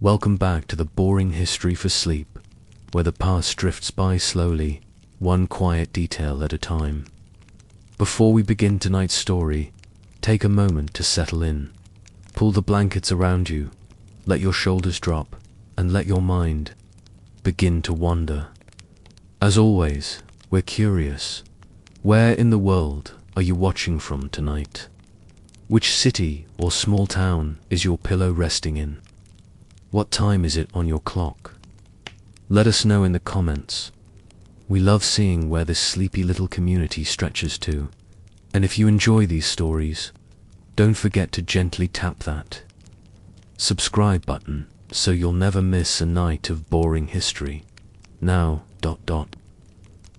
Welcome back to the boring history for sleep, where the past drifts by slowly, one quiet detail at a time. Before we begin tonight's story, take a moment to settle in. Pull the blankets around you, let your shoulders drop, and let your mind begin to wander. As always, we're curious. Where in the world are you watching from tonight? Which city or small town is your pillow resting in? What time is it on your clock? Let us know in the comments. We love seeing where this sleepy little community stretches to. And if you enjoy these stories, don't forget to gently tap that subscribe button so you'll never miss a night of boring history. Now,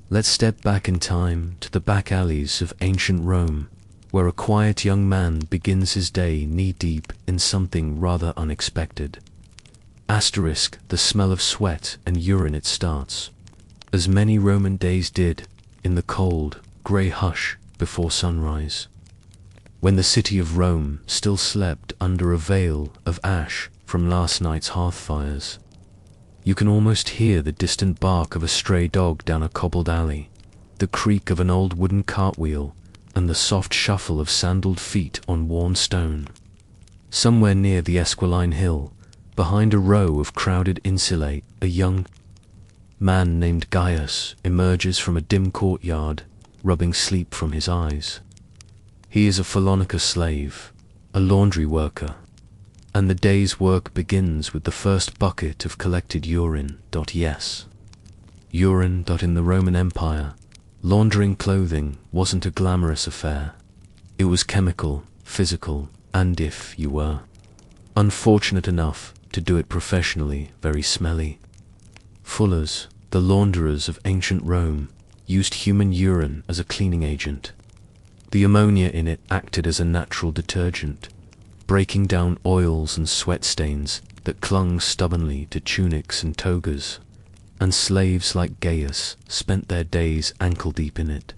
let's step back in time to the back alleys of ancient Rome, where a quiet young man begins his day knee-deep in something rather unexpected. The smell of sweat and urine it starts, as many Roman days did, in the cold, grey hush before sunrise. When the city of Rome still slept under a veil of ash from last night's hearth fires. You can almost hear the distant bark of a stray dog down a cobbled alley, the creak of an old wooden cartwheel, and the soft shuffle of sandaled feet on worn stone. Somewhere near the Esquiline Hill, behind a row of crowded insulae, a young man named Gaius emerges from a dim courtyard, rubbing sleep from his eyes. He is a Phalonica slave, a laundry worker, and the day's work begins with the first bucket of collected urine. Yes, urine. In the Roman Empire, laundering clothing wasn't a glamorous affair. It was chemical, physical, and if you were unfortunate enough to do it professionally, very smelly. Fullers, the launderers of ancient Rome, used human urine as a cleaning agent. The ammonia in it acted as a natural detergent, breaking down oils and sweat stains that clung stubbornly to tunics and togas, and slaves like Gaius spent their days ankle-deep in it.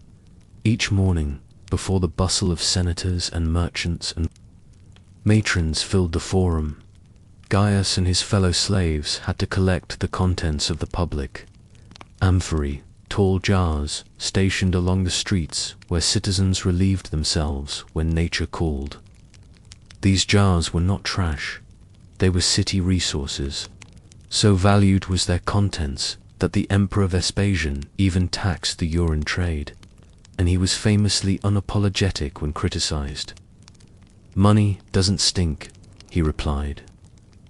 Each morning, before the bustle of senators and merchants and matrons filled the forum, Gaius and his fellow slaves had to collect the contents of the public amphorae, tall jars stationed along the streets where citizens relieved themselves when nature called. These jars were not trash, they were city resources. So valued was their contents that the Emperor Vespasian even taxed the urine trade, and he was famously unapologetic when criticized. "Money doesn't stink," he replied.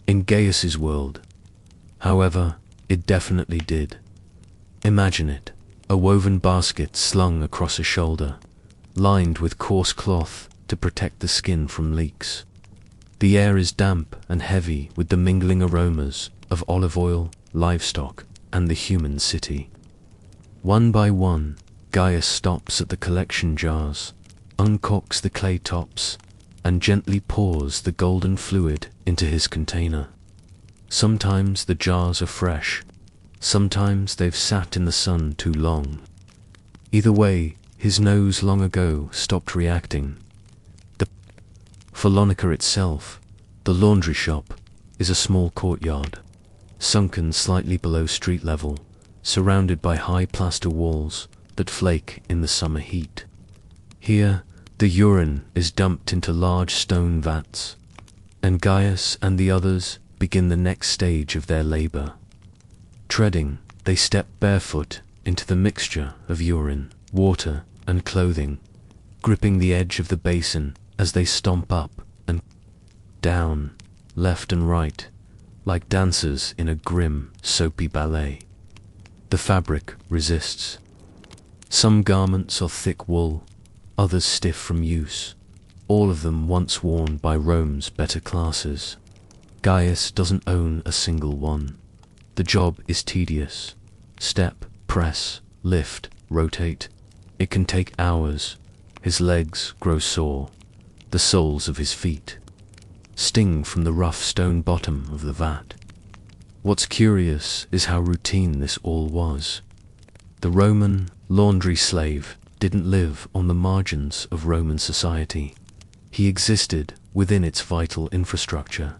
In Gaius's world, however, it definitely did. Imagine it, a woven basket slung across a shoulder, lined with coarse cloth to protect the skin from leaks. The air is damp and heavy with the mingling aromas of olive oil, livestock, and the human city. One by one, Gaius stops at the collection jars, uncorks the clay tops, and gently pours the golden fluid into his container. Sometimes the jars are fresh, sometimes they've sat in the sun too long. Either way, his nose long ago stopped reacting. The Phalonica itself, the laundry shop, is a small courtyard, sunken slightly below street level, surrounded by high plaster walls that flake in the summer heat. Here, the urine is dumped into large stone vats, and Gaius and the others begin the next stage of their labor. Treading, they step barefoot into the mixture of urine, water, and clothing, gripping the edge of the basin as they stomp up and down, left and right, like dancers in a grim, soapy ballet. The fabric resists. Some garments are thick wool, others stiff from use, all of them once worn by Rome's better classes. Gaius doesn't own a single one. The job is tedious. Step, press, lift, rotate. It can take hours. His legs grow sore. The soles of his feet sting from the rough stone bottom of the vat. What's curious is how routine this all was. The Roman laundry slave didn't live on the margins of Roman society. He existed within its vital infrastructure.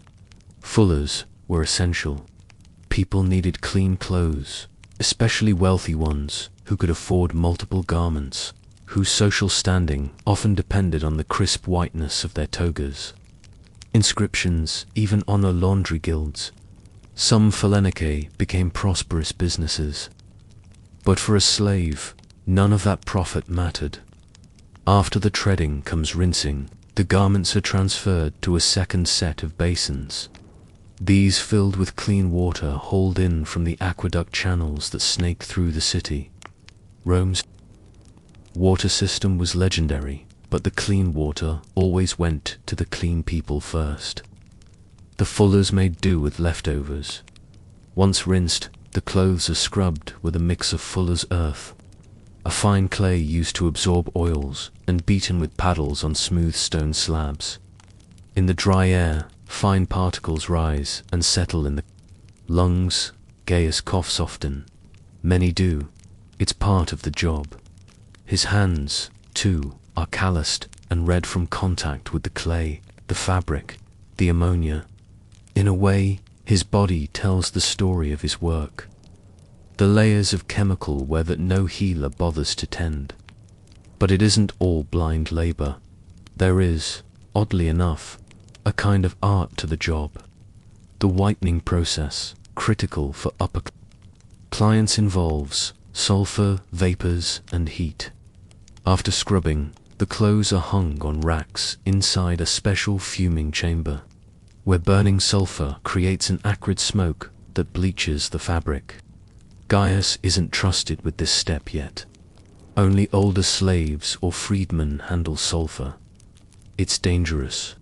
Fullers were essential. People needed clean clothes, especially wealthy ones who could afford multiple garments, whose social standing often depended on the crisp whiteness of their togas. Inscriptions even honor laundry guilds. Some phalanike became prosperous businesses. But for a slave, none of that profit mattered. After the treading comes rinsing. The garments are transferred to a second set of basins. These, filled with clean water, hauled in from the aqueduct channels that snaked through the city. Rome's water system was legendary, but the clean water always went to the clean people first. The fullers made do with leftovers. Once rinsed, the clothes are scrubbed with a mix of fuller's earth, a fine clay used to absorb oils, and beaten with paddles on smooth stone slabs. In the dry air, fine particles rise and settle in the lungs. Gaius coughs often. Many do. It's part of the job. His hands, too, are calloused and red from contact with the clay, the fabric, the ammonia. In a way, his body tells the story of his work. The layers of chemical where that no healer bothers to tend. But it isn't all blind labor. There is, oddly enough, a kind of art to the job. The whitening process, critical for upper clients, involves sulfur, vapors, and heat. After scrubbing, the clothes are hung on racks inside a special fuming chamber, where burning sulfur creates an acrid smoke that bleaches the fabric. Gaius isn't trusted with this step yet. Only older slaves or freedmen handle sulfur. It's dangerous.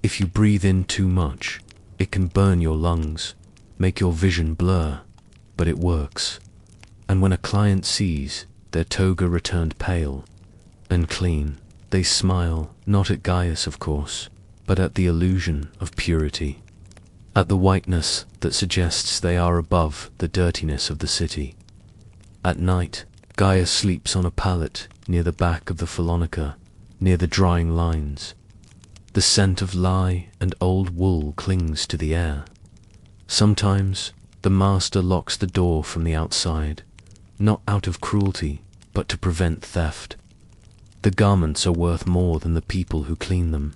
If you breathe in too much, it can burn your lungs, make your vision blur, but it works. And when a client sees their toga returned pale and clean, they smile, not at Gaius, of course, but at the illusion of purity, at the whiteness that suggests they are above the dirtiness of the city. At night, Gaius sleeps on a pallet near the back of the Phalonica, near the drying lines. The scent of lye and old wool clings to the air. Sometimes the master locks the door from the outside, not out of cruelty, but to prevent theft. The garments are worth more than the people who clean them.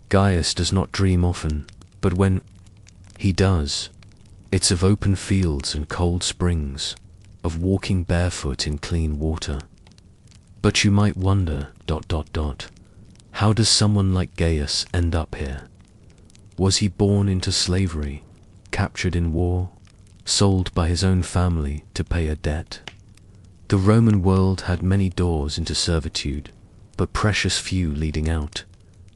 Gaius does not dream often, but when he does, it's of open fields and cold springs, of walking barefoot in clean water. But you might wonder, how does someone like Gaius end up here? Was he born into slavery, captured in war, sold by his own family to pay a debt? The Roman world had many doors into servitude, but precious few leading out.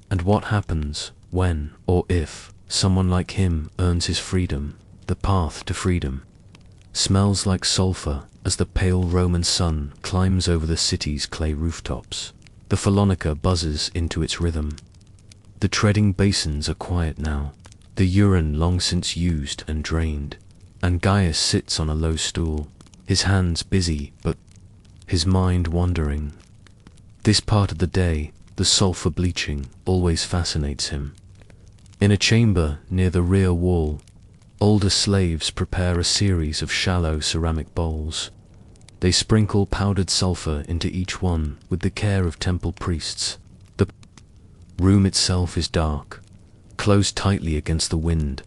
And what happens when, or if, someone like him earns his freedom? The path to freedom smells like sulfur as the pale Roman sun climbs over the city's clay rooftops. The Phalonica buzzes into its rhythm. The treading basins are quiet now, the urine long since used and drained, and Gaius sits on a low stool, his hands busy but his mind wandering. This part of the day, the sulfur bleaching, always fascinates him. In a chamber near the rear wall, older slaves prepare a series of shallow ceramic bowls. They sprinkle powdered sulfur into each one with the care of temple priests. The room itself is dark, closed tightly against the wind.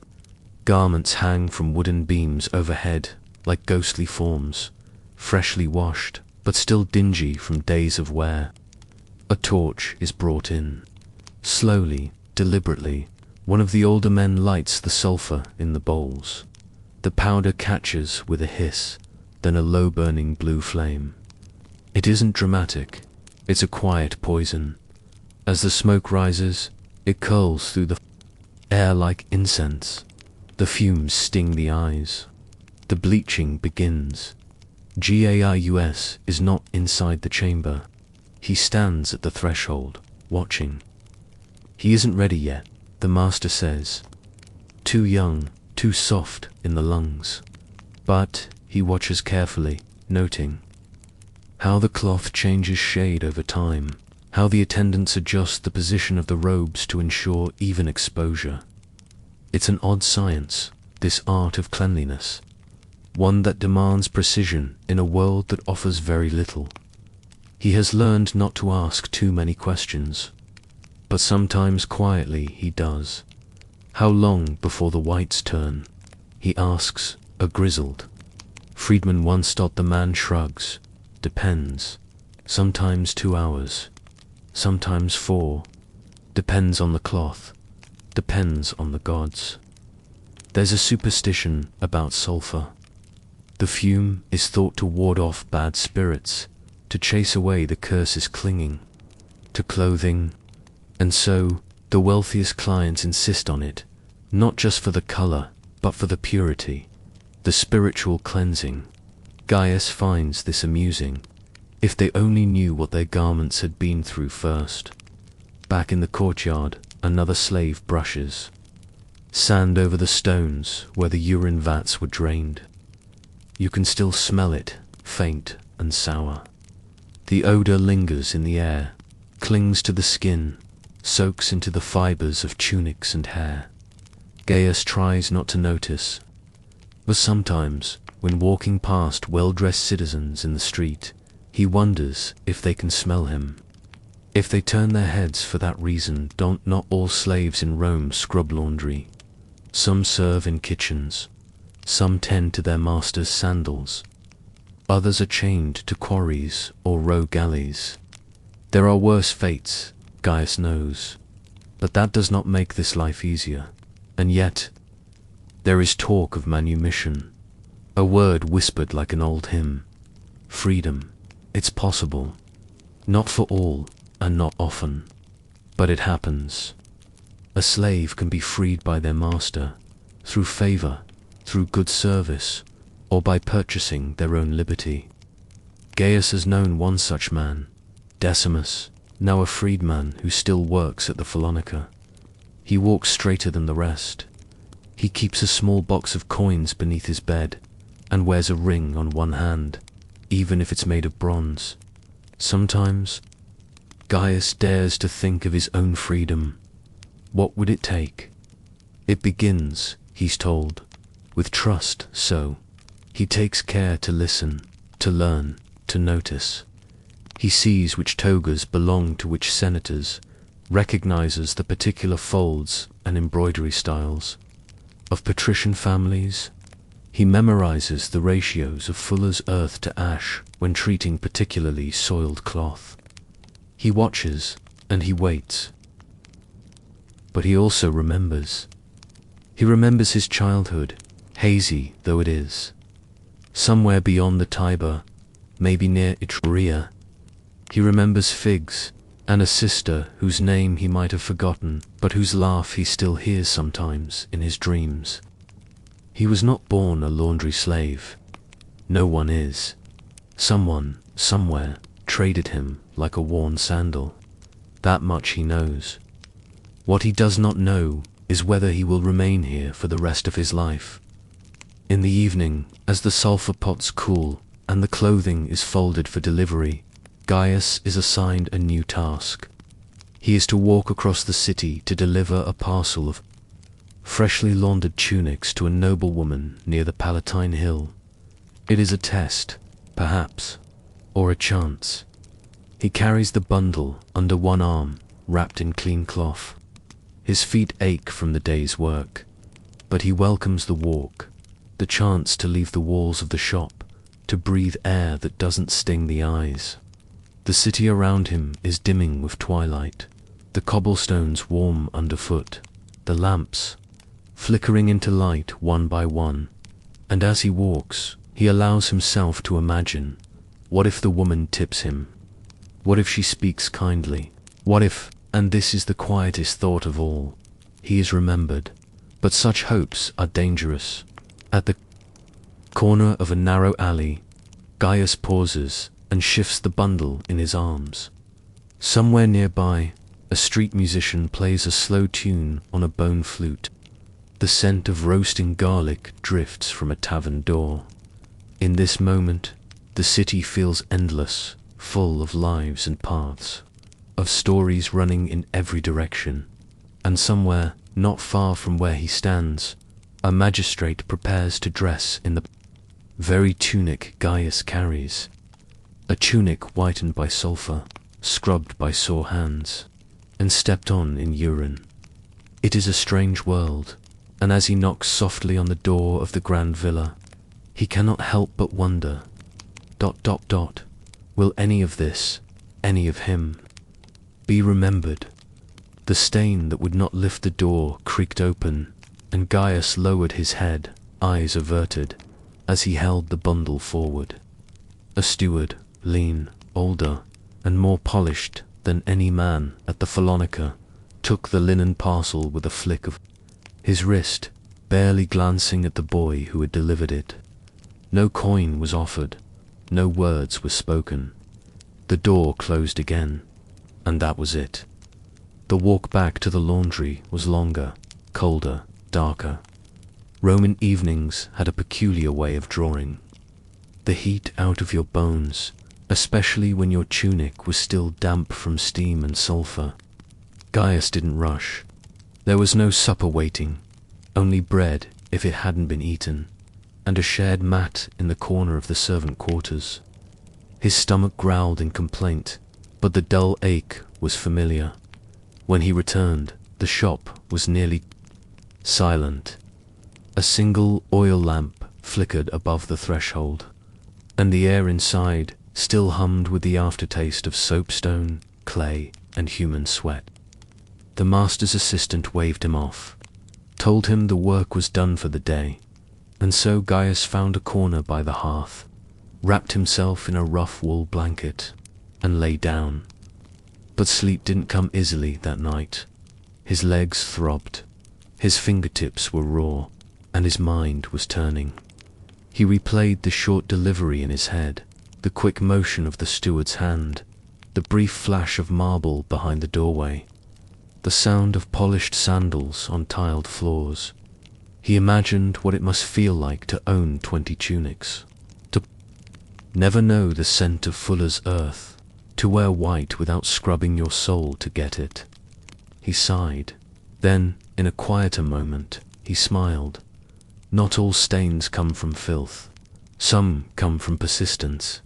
Garments hang from wooden beams overhead like ghostly forms, freshly washed, but still dingy from days of wear. A torch is brought in. Slowly, deliberately, one of the older men lights the sulfur in the bowls. The powder catches with a hiss, then a low-burning blue flame. It isn't dramatic, it's a quiet poison. As the smoke rises, it curls through the air like incense. The fumes sting the eyes. The bleaching begins. Gaius is not inside the chamber. He stands at the threshold, watching. He isn't ready yet, the master says. Too young, too soft in the lungs. But he watches carefully, noting how the cloth changes shade over time, how the attendants adjust the position of the robes to ensure even exposure. It's an odd science, this art of cleanliness, one that demands precision in a world that offers very little. He has learned not to ask too many questions, but sometimes quietly he does. How long before the whites turn? He asks, a grizzled freedman once. The man shrugs. Depends. Sometimes 2 hours. Sometimes 4. Depends on the cloth. Depends on the gods. There's a superstition about sulfur. The fume is thought to ward off bad spirits, to chase away the curses clinging to clothing, and so the wealthiest clients insist on it, not just for the color, but for the purity, the spiritual cleansing. Gaius finds this amusing. If they only knew what their garments had been through first. Back in the courtyard, another slave brushes sand over the stones where the urine vats were drained. You can still smell it, faint and sour. The odor lingers in the air, clings to the skin, soaks into the fibers of tunics and hair. Gaius tries not to notice, but sometimes, when walking past well-dressed citizens in the street, he wonders if they can smell him. If they turn their heads for that reason. Not all slaves in Rome scrub laundry. Some serve in kitchens. Some tend to their master's sandals. Others are chained to quarries or row galleys. There are worse fates, Gaius knows, but that does not make this life easier. And yet, there is talk of manumission, a word whispered like an old hymn. Freedom, it's possible. Not for all, and not often, but it happens. A slave can be freed by their master, through favor, through good service, or by purchasing their own liberty. Gaius has known one such man, Decimus, now a freedman who still works at the Phaelonica. He walks straighter than the rest. He keeps a small box of coins beneath his bed, and wears a ring on one hand, even if it's made of bronze. Sometimes, Gaius dares to think of his own freedom. What would it take? It begins, he's told, with trust, so he takes care to listen, to learn, to notice. He sees which togas belong to which senators, recognizes the particular folds and embroidery styles of patrician families. He memorizes the ratios of fuller's earth to ash when treating particularly soiled cloth. He watches and he waits. But he also remembers. He remembers his childhood, hazy though it is. Somewhere beyond the Tiber, maybe near Etruria. He remembers figs and a sister whose name he might have forgotten, but whose laugh he still hears sometimes in his dreams. He was not born a laundry slave. No one is. Someone, somewhere, traded him like a worn sandal. That much he knows. What he does not know is whether he will remain here for the rest of his life. In the evening, as the sulfur pots cool and the clothing is folded for delivery, Gaius is assigned a new task. He is to walk across the city to deliver a parcel of freshly laundered tunics to a noblewoman near the Palatine Hill. It is a test, perhaps, or a chance. He carries the bundle under one arm, wrapped in clean cloth. His feet ache from the day's work, but he welcomes the walk, the chance to leave the walls of the shop, to breathe air that doesn't sting the eyes. The city around him is dimming with twilight, the cobblestones warm underfoot, the lamps flickering into light one by one, and as he walks, he allows himself to imagine, what if the woman tips him? What if she speaks kindly? What if, and this is the quietest thought of all, he is remembered? But such hopes are dangerous. At the corner of a narrow alley, Gaius pauses and shifts the bundle in his arms. Somewhere nearby, a street musician plays a slow tune on a bone flute. The scent of roasting garlic drifts from a tavern door. In this moment, the city feels endless, full of lives and paths, of stories running in every direction. And somewhere, not far from where he stands, A magistrate prepares to dress in the very tunic Gaius carries, a tunic whitened by sulphur, scrubbed by sore hands, and stepped on in urine. It is a strange world, and as he knocks softly on the door of the grand villa, he cannot help but wonder, ... will any of this, any of him, be remembered? The stain that would not lift the door creaked open, and Gaius lowered his head, eyes averted, as he held the bundle forward. A steward, lean, older, and more polished than any man at the Phalonica, took the linen parcel with a flick of his wrist, barely glancing at the boy who had delivered it. No coin was offered, no words were spoken. The door closed again, and that was it. The walk back to the laundry was longer, colder, darker. Roman evenings had a peculiar way of drawing the heat out of your bones, especially when your tunic was still damp from steam and sulphur. Gaius didn't rush. There was no supper waiting, only bread if it hadn't been eaten, and a shared mat in the corner of the servant quarters. His stomach growled in complaint, but the dull ache was familiar. When he returned, the shop was nearly silent. A single oil lamp flickered above the threshold, and the air inside still hummed with the aftertaste of soapstone, clay, and human sweat. The master's assistant waved him off, told him the work was done for the day, and so Gaius found a corner by the hearth, wrapped himself in a rough wool blanket, and lay down. But sleep didn't come easily that night. His legs throbbed, his fingertips were raw, and his mind was turning. He replayed the short delivery in his head, the quick motion of the steward's hand, the brief flash of marble behind the doorway, the sound of polished sandals on tiled floors. He imagined what it must feel like to own 20 tunics, to never know the scent of fuller's earth, to wear white without scrubbing your soul to get it. He sighed. Then, in a quieter moment, he smiled. Not all stains come from filth. Some come from persistence.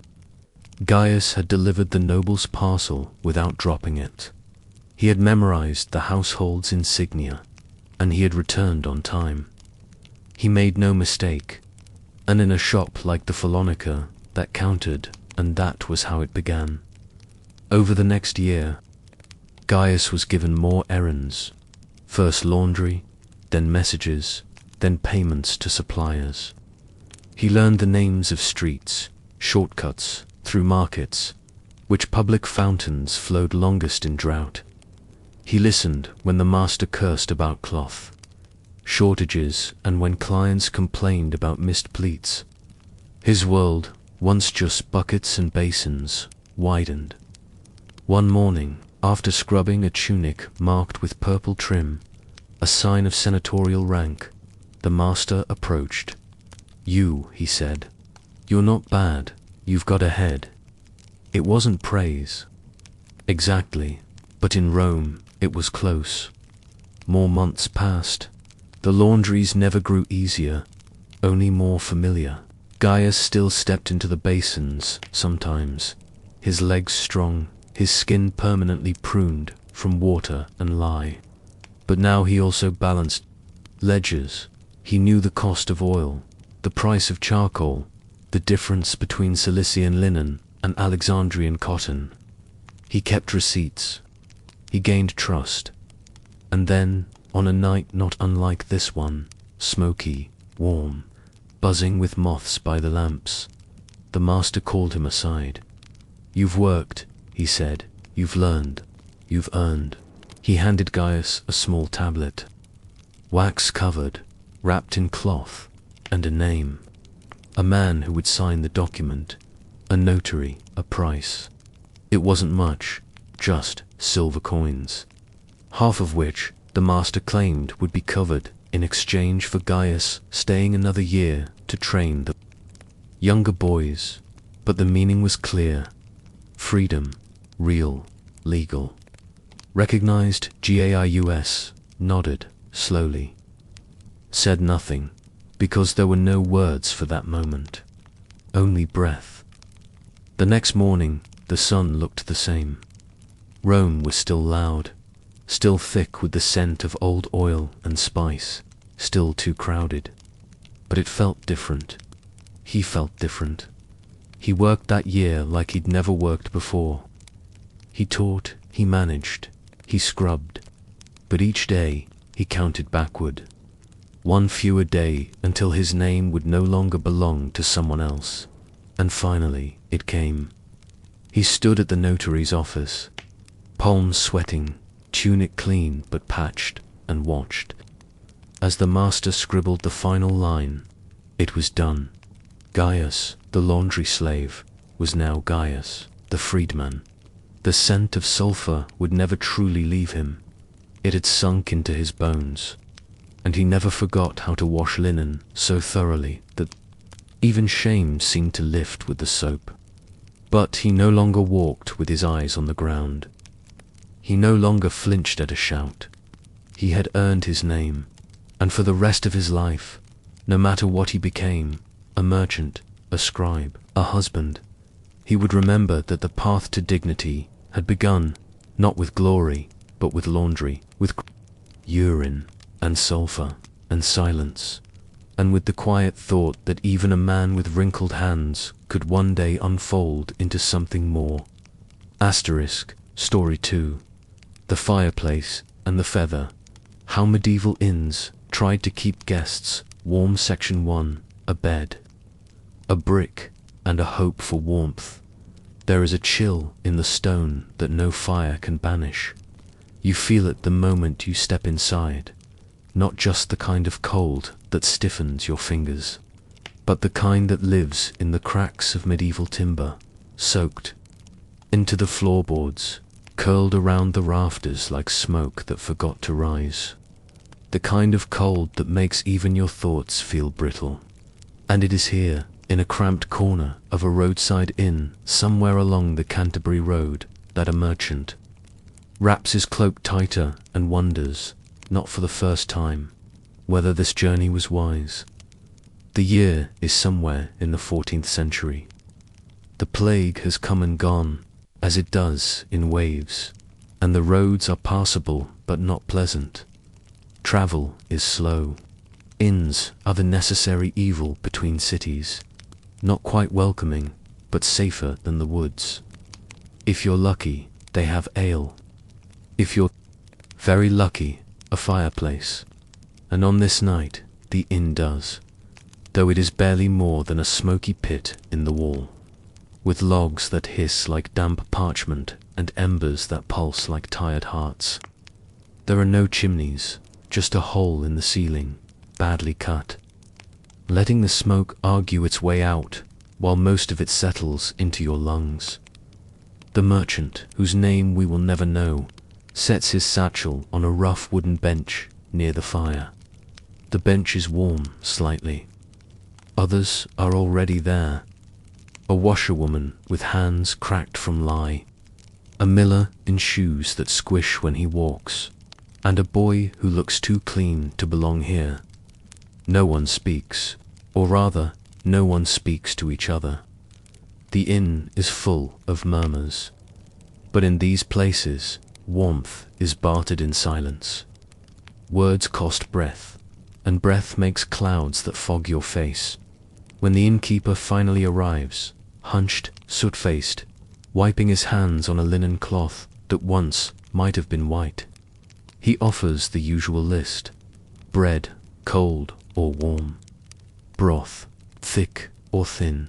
Gaius had delivered the noble's parcel without dropping it. He had memorized the household's insignia, and he had returned on time. He made no mistake, and in a shop like the Phalonica, that counted, and that was how it began. Over the next year, Gaius was given more errands, first laundry, then messages, then payments to suppliers. He learned the names of streets, shortcuts through markets, which public fountains flowed longest in drought. He listened when the master cursed about cloth shortages and when clients complained about missed pleats. His world, once just buckets and basins, widened. One morning, after scrubbing a tunic marked with purple trim, a sign of senatorial rank, the master approached. "You," he said, "you're not bad, you've got a head." It wasn't praise. Exactly, but in Rome, it was close. More months passed. The laundries never grew easier, only more familiar. Gaius still stepped into the basins, sometimes, his legs strong, his skin permanently pruned from water and lye. But now he also balanced ledgers. He knew the cost of oil, the price of charcoal, the difference between Cilician linen and Alexandrian cotton. He kept receipts. He gained trust. And then, on a night not unlike this one, smoky, warm, buzzing with moths by the lamps, the master called him aside. "You've worked," he said. "You've learned. You've earned." He handed Gaius a small tablet, wax-covered, wrapped in cloth, and a name. A man who would sign the document, a notary, a price. It wasn't much, just silver coins, half of which the master claimed would be covered in exchange for Gaius staying another year to train the younger boys. But the meaning was clear. Freedom, real, legal. Recognized. Gaius nodded slowly. said nothing, because there were no words for that moment. Only breath. The next morning, the sun looked the same. Rome was still loud, still thick with the scent of old oil and spice, still too crowded. But it felt different. He felt different. He worked that year like he'd never worked before. He taught, he managed, he scrubbed. But each day, he counted backward. One fewer day until his name would no longer belong to someone else. And finally, it came. He stood at the notary's office, palms sweating, tunic clean but patched, and watched. As the master scribbled the final line, it was done. Gaius, the laundry slave, was now Gaius, the freedman. The scent of sulfur would never truly leave him. It had sunk into his bones, and he never forgot how to wash linen so thoroughly that even shame seemed to lift with the soap. But he no longer walked with his eyes on the ground. He no longer flinched at a shout. He had earned his name, and for the rest of his life, no matter what he became, a merchant, a scribe, a husband, he would remember that the path to dignity had begun not with glory, but with laundry, with urine and sulfur and silence, and with the quiet thought that even a man with wrinkled hands could one day unfold into something more. Story 2. The fireplace and the feather. How medieval inns tried to keep guests warm. Section 1. A bed, a brick, and a hope for warmth. There is a chill in the stone that no fire can banish. You feel it the moment you step inside, not just the kind of cold that stiffens your fingers, but the kind that lives in the cracks of medieval timber, soaked into the floorboards, curled around the rafters like smoke that forgot to rise. The kind of cold that makes even your thoughts feel brittle. And it is here, in a cramped corner of a roadside inn somewhere along the Canterbury Road, that a merchant wraps his cloak tighter and wonders, not for the first time, whether this journey was wise. The year is somewhere in the 14th century. The plague has come and gone, as it does in waves, and the roads are passable but not pleasant. Travel is slow. Inns are the necessary evil between cities, not quite welcoming, but safer than the woods. If you're lucky, they have ale. If you're very lucky, a fireplace. And on this night, the inn does, though it is barely more than a smoky pit in the wall, with logs that hiss like damp parchment and embers that pulse like tired hearts. There are no chimneys, just a hole in the ceiling, badly cut, letting the smoke argue its way out while most of it settles into your lungs. The merchant, whose name we will never know, sets his satchel on a rough wooden bench near the fire. The bench is warm slightly. Others are already there. A washerwoman with hands cracked from lye, a miller in shoes that squish when he walks, and a boy who looks too clean to belong here. No one speaks, or rather, no one speaks to each other. The inn is full of murmurs, but in these places, warmth is bartered in silence. Words cost breath, and breath makes clouds that fog your face. When the innkeeper finally arrives, hunched, soot-faced, wiping his hands on a linen cloth that once might have been white, he offers the usual list: bread, cold or warm; broth, thick or thin;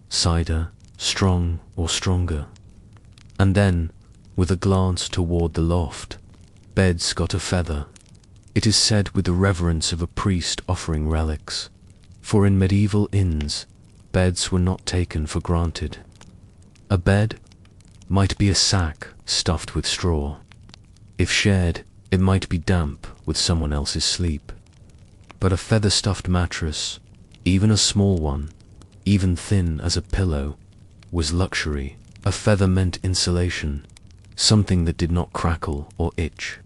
cider, strong or stronger. And then, with a glance toward the loft, bed's got a feather. It is said with the reverence of a priest offering relics, for in medieval inns, beds were not taken for granted. A bed might be a sack stuffed with straw. If shared, it might be damp with someone else's sleep. But a feather-stuffed mattress, even a small one, even thin as a pillow, was luxury. A feather meant insulation, something that did not crackle or itch,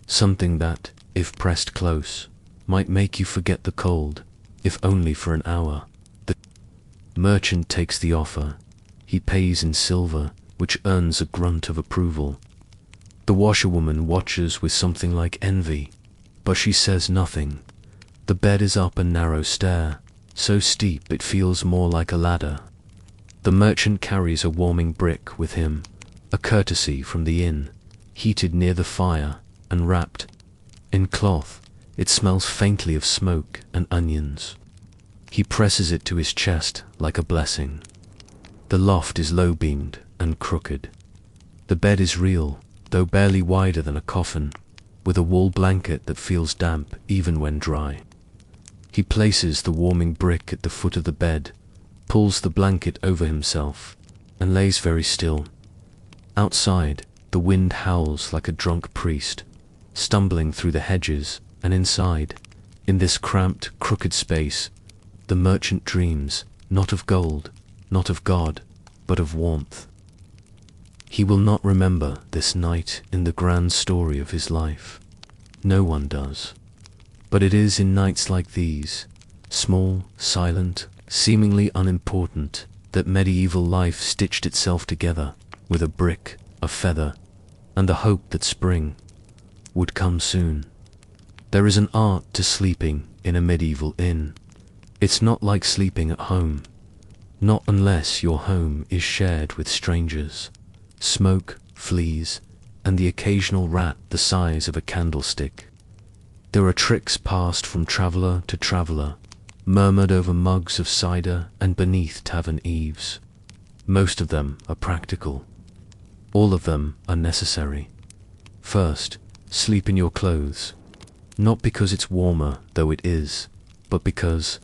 something that, if pressed close, might make you forget the cold, if only for an hour. The merchant takes the offer. He pays in silver, which earns a grunt of approval. The washerwoman watches with something like envy, but she says nothing. The bed is up a narrow stair, so steep it feels more like a ladder. The merchant carries a warming brick with him, a courtesy from the inn, heated near the fire and wrapped in cloth. It smells faintly of smoke and onions. He presses it to his chest like a blessing. The loft is low-beamed and crooked. The bed is real, though barely wider than a coffin, with a wool blanket that feels damp even when dry. He places the warming brick at the foot of the bed, pulls the blanket over himself, and lays very still. Outside, the wind howls like a drunk priest, stumbling through the hedges, and inside, in this cramped, crooked space, the merchant dreams, not of gold, not of God, but of warmth. He will not remember this night in the grand story of his life. No one does. But it is in nights like these, small, silent, seemingly unimportant, that medieval life stitched itself together with a brick, a feather, and the hope that spring would come soon. There is an art to sleeping in a medieval inn. It's not like sleeping at home, not unless your home is shared with strangers. Smoke, fleas, and the occasional rat the size of a candlestick. There are tricks passed from traveller to traveller, murmured over mugs of cider and beneath tavern eaves. Most of them are practical. All of them are necessary. First, sleep in your clothes. Not because it's warmer, though it is, but because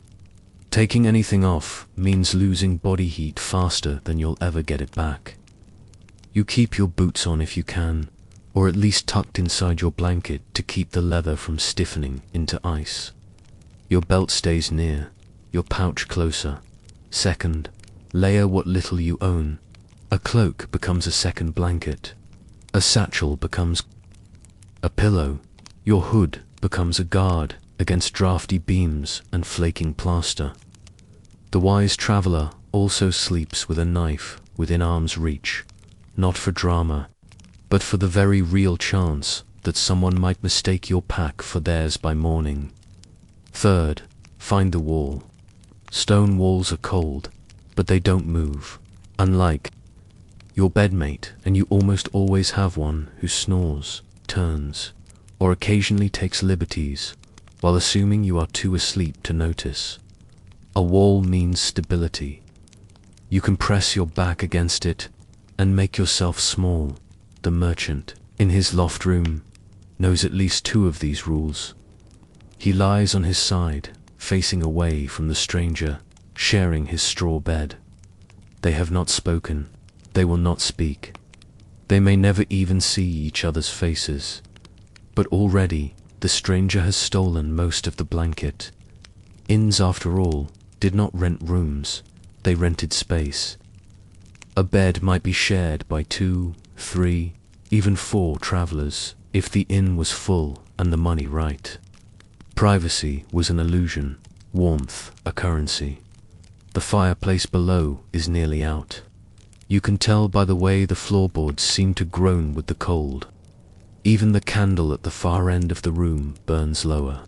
taking anything off means losing body heat faster than you'll ever get it back. You keep your boots on if you can, or at least tucked inside your blanket to keep the leather from stiffening into ice. Your belt stays near, your pouch closer. Second, layer what little you own. A cloak becomes a second blanket. A satchel becomes a pillow. Your hood becomes a guard against drafty beams and flaking plaster. The wise traveller also sleeps with a knife within arm's reach, not for drama, but for the very real chance that someone might mistake your pack for theirs by morning. Third, find the wall. Stone walls are cold, but they don't move, unlike your bedmate, and you almost always have one who snores, turns, or occasionally takes liberties, while assuming you are too asleep to notice. A wall means stability. You can press your back against it and make yourself small. The merchant, in his loft room, knows at least two of these rules. He lies on his side, facing away from the stranger, sharing his straw bed. They have not spoken. They will not speak. They may never even see each other's faces. But already, the stranger has stolen most of the blanket. Inns, after all, did not rent rooms. They rented space. A bed might be shared by 2, 3, even 4 travelers, if the inn was full and the money right. Privacy was an illusion, warmth a currency. The fireplace below is nearly out. You can tell by the way the floorboards seem to groan with the cold. Even the candle at the far end of the room burns lower,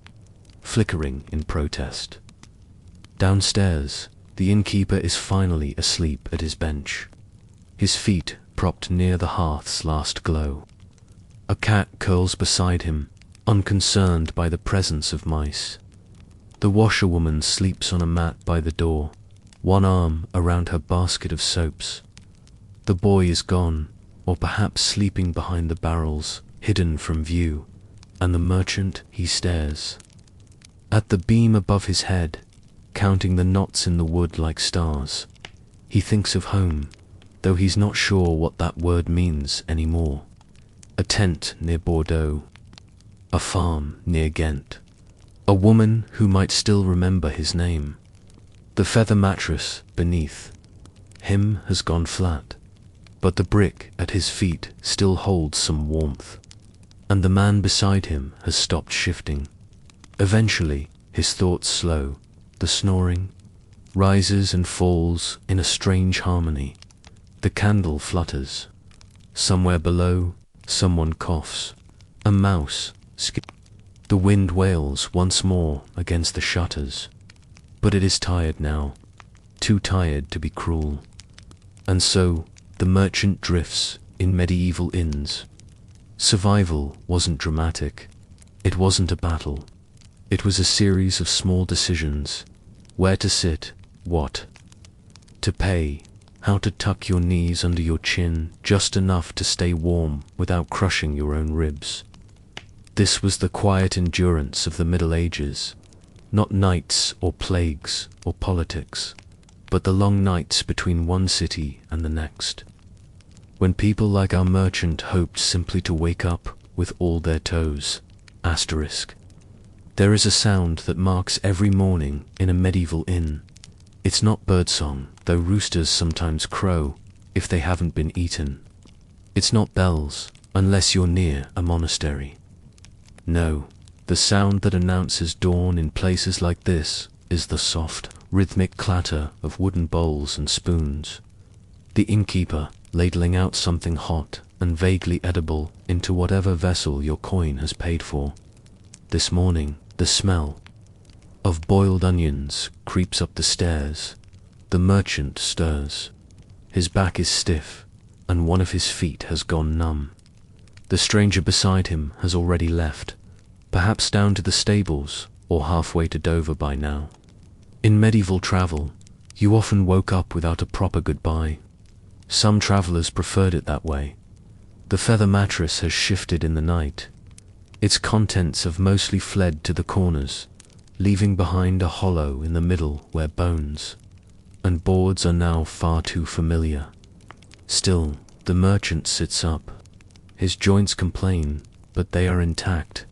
flickering in protest. Downstairs, the innkeeper is finally asleep at his bench, his feet propped near the hearth's last glow. A cat curls beside him, unconcerned by the presence of mice. The washerwoman sleeps on a mat by the door, one arm around her basket of soaps. The boy is gone, or perhaps sleeping behind the barrels, hidden from view, and the merchant, he stares at the beam above his head, counting the knots in the wood like stars. He thinks of home, though he's not sure what that word means anymore. A tent near Bordeaux, a farm near Ghent, a woman who might still remember his name. The feather mattress beneath him has gone flat, but the brick at his feet still holds some warmth, and the man beside him has stopped shifting. Eventually, his thoughts slow. The snoring rises and falls in a strange harmony. The candle flutters. Somewhere below, someone coughs. A mouse skips. The wind wails once more against the shutters. But it is tired now, too tired to be cruel. And so, the merchant drifts in medieval inns. Survival wasn't dramatic. It wasn't a battle. It was a series of small decisions. Where to sit, what to pay, how to tuck your knees under your chin just enough to stay warm without crushing your own ribs. This was the quiet endurance of the Middle Ages, not nights or plagues or politics, but the long nights between one city and the next, when people like our merchant hoped simply to wake up with all their toes. Asterisk. There is a sound that marks every morning in a medieval inn. It's not birdsong, though roosters sometimes crow if they haven't been eaten. It's not bells, unless you're near a monastery. No, the sound that announces dawn in places like this is the soft, rhythmic clatter of wooden bowls and spoons. The innkeeper ladling out something hot and vaguely edible into whatever vessel your coin has paid for. This morning, the smell of boiled onions creeps up the stairs. The merchant stirs. His back is stiff, and one of his feet has gone numb. The stranger beside him has already left, perhaps down to the stables or halfway to Dover by now. In medieval travel, you often woke up without a proper goodbye. Some travelers preferred it that way. The feather mattress has shifted in the night. Its contents have mostly fled to the corners, leaving behind a hollow in the middle where bones and boards are now far too familiar. Still, the merchant sits up. His joints complain, but they are intact.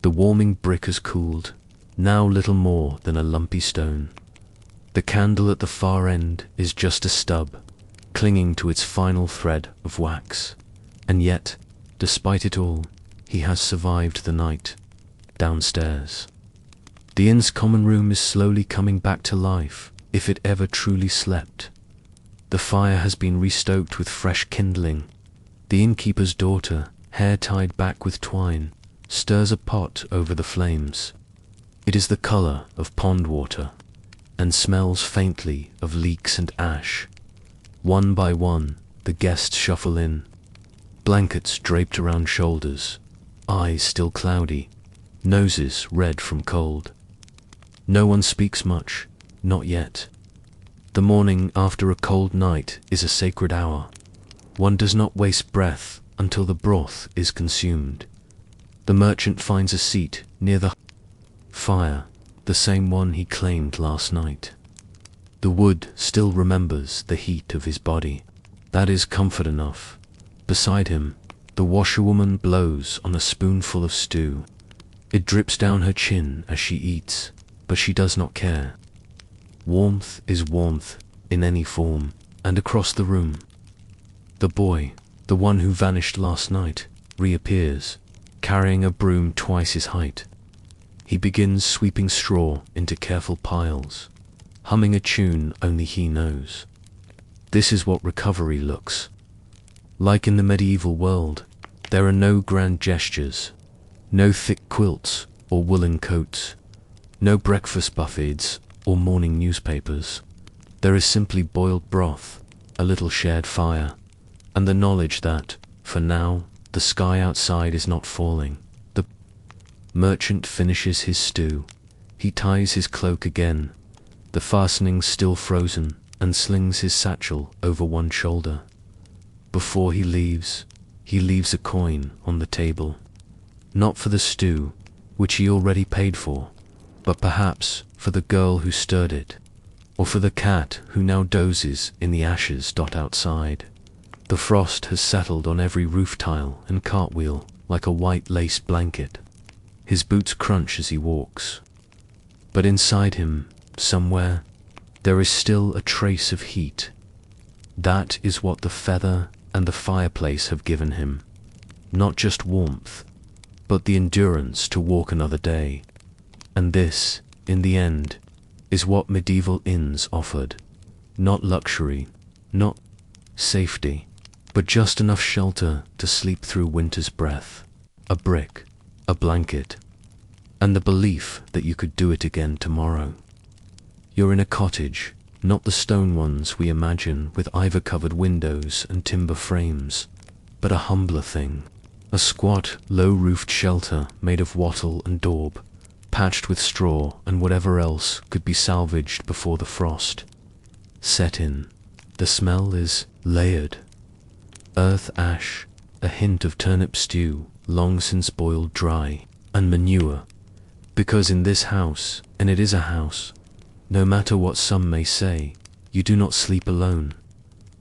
The warming brick has cooled, now little more than a lumpy stone. The candle at the far end is just a stub, clinging to its final thread of wax. And yet, despite it all, he has survived the night. Downstairs, the inn's common room is slowly coming back to life, if it ever truly slept. The fire has been restoked with fresh kindling. The innkeeper's daughter, hair tied back with twine, stirs a pot over the flames. It is the color of pond water, and smells faintly of leeks and ash. One by one, the guests shuffle in, blankets draped around shoulders, eyes still cloudy, noses red from cold. No one speaks much, not yet. The morning after a cold night is a sacred hour. One does not waste breath until the broth is consumed. The merchant finds a seat near the fire, the same one he claimed last night. The wood still remembers the heat of his body. That is comfort enough. Beside him, the washerwoman blows on a spoonful of stew. It drips down her chin as she eats, but she does not care. Warmth is warmth in any form, and across the room, the boy, the one who vanished last night, reappears, carrying a broom twice his height. He begins sweeping straw into careful piles, humming a tune only he knows. This is what recovery looks like in the medieval world. There are no grand gestures, no thick quilts or woolen coats, no breakfast buffets or morning newspapers. There is simply boiled broth, a little shared fire, and the knowledge that, for now, the sky outside is not falling. The merchant finishes his stew. He ties his cloak again, the fastenings still frozen, and slings his satchel over one shoulder. Before he leaves a coin on the table. Not for the stew, which he already paid for, but perhaps for the girl who stirred it, or for the cat who now dozes in the ashes outside. The frost has settled on every roof tile and cartwheel like a white lace blanket. His boots crunch as he walks. But inside him, somewhere, there is still a trace of heat. That is what the feather and the fireplace have given him. Not just warmth, but the endurance to walk another day. And this, in the end, is what medieval inns offered. Not luxury, not safety, but just enough shelter to sleep through winter's breath, a brick, a blanket, and the belief that you could do it again tomorrow. You're in a cottage, not the stone ones we imagine with ivy-covered windows and timber frames, but a humbler thing, a squat, low-roofed shelter made of wattle and daub, patched with straw and whatever else could be salvaged before the frost set in. The smell is layered. Earth ash, a hint of turnip stew, long since boiled dry, and manure. Because in this house, and it is a house, no matter what some may say, you do not sleep alone.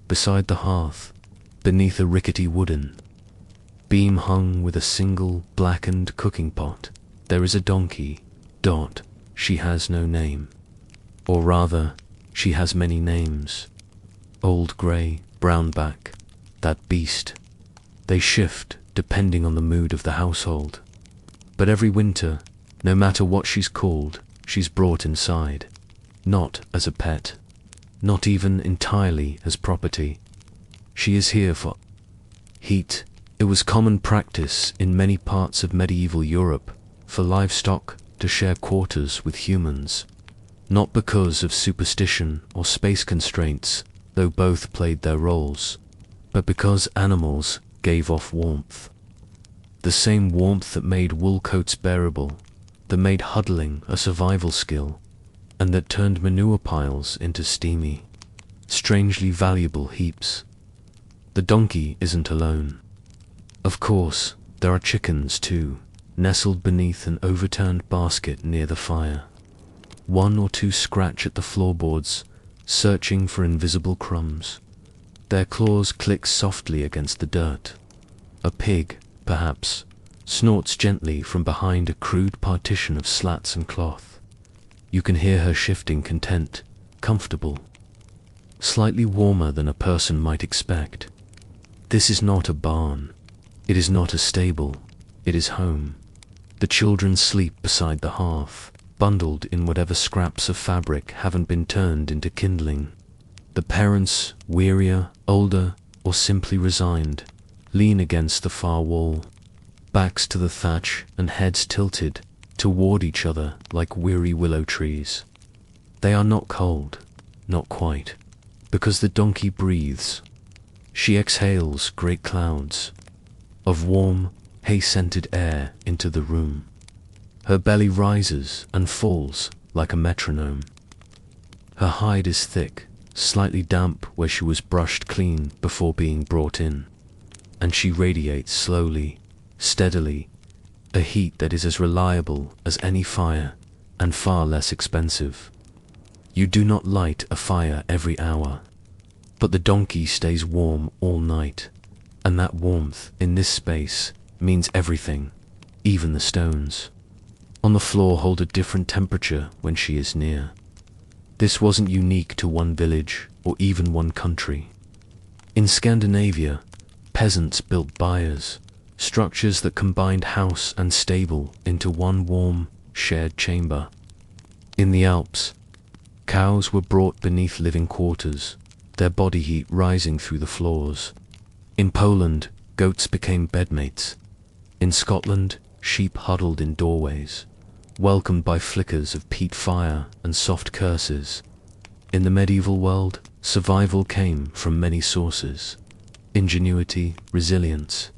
Beside the hearth, beneath a rickety wooden beam hung with a single blackened cooking pot, there is a donkey. Dot. She has no name. Or rather, she has many names. Old grey, brownback, that beast. They shift depending on the mood of the household. But every winter, no matter what she's called, she's brought inside. Not as a pet. Not even entirely as property. She is here for heat. It was common practice in many parts of medieval Europe for livestock to share quarters with humans. Not because of superstition or space constraints, though both played their roles, but because animals gave off warmth. The same warmth that made wool coats bearable, that made huddling a survival skill, and that turned manure piles into steamy, strangely valuable heaps. The donkey isn't alone. Of course, there are chickens too, nestled beneath an overturned basket near the fire. One or two scratch at the floorboards, searching for invisible crumbs. Their claws click softly against the dirt. A pig, perhaps, snorts gently from behind a crude partition of slats and cloth. You can hear her shifting content, comfortable, slightly warmer than a person might expect. This is not a barn. It is not a stable. It is home. The children sleep beside the hearth, bundled in whatever scraps of fabric haven't been turned into kindling. The parents, wearier, older, or simply resigned, lean against the far wall, backs to the thatch and heads tilted toward each other like weary willow trees. They are not cold, not quite, because the donkey breathes. She exhales great clouds of warm, hay-scented air into the room. Her belly rises and falls like a metronome. Her hide is thick, slightly damp where she was brushed clean before being brought in, and she radiates slowly, steadily, a heat that is as reliable as any fire and far less expensive. You do not light a fire every hour, but the donkey stays warm all night, and that warmth in this space means everything, even the stones on the floor hold a different temperature when she is near. This wasn't unique to one village or even one country. In Scandinavia, peasants built byres, structures that combined house and stable into one warm, shared chamber. In the Alps, cows were brought beneath living quarters, their body heat rising through the floors. In Poland, goats became bedmates. In Scotland, sheep huddled in doorways, welcomed by flickers of peat fire and soft curses. In the medieval world, survival came from many sources: ingenuity, resilience,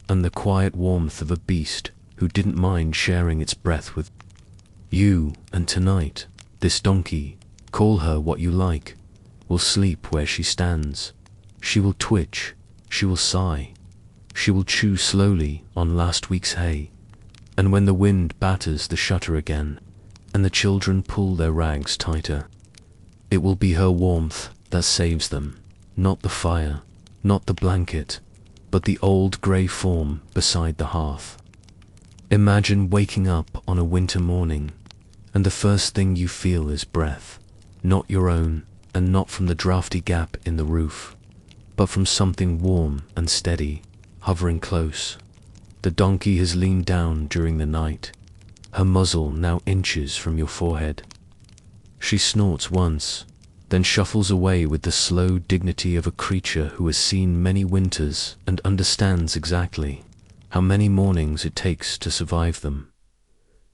and the quiet warmth of a beast who didn't mind sharing its breath with you. And tonight, this donkey, call her what you like, will sleep where she stands. She will twitch, she will sigh, she will chew slowly on last week's hay, and when the wind batters the shutter again, and the children pull their rags tighter, it will be her warmth that saves them, not the fire, not the blanket, but the old grey form beside the hearth. Imagine waking up on a winter morning, and the first thing you feel is breath, not your own, and not from the drafty gap in the roof, but from something warm and steady, hovering close. The donkey has leaned down during the night, her muzzle now inches from your forehead. She snorts once, then shuffles away with the slow dignity of a creature who has seen many winters and understands exactly how many mornings it takes to survive them.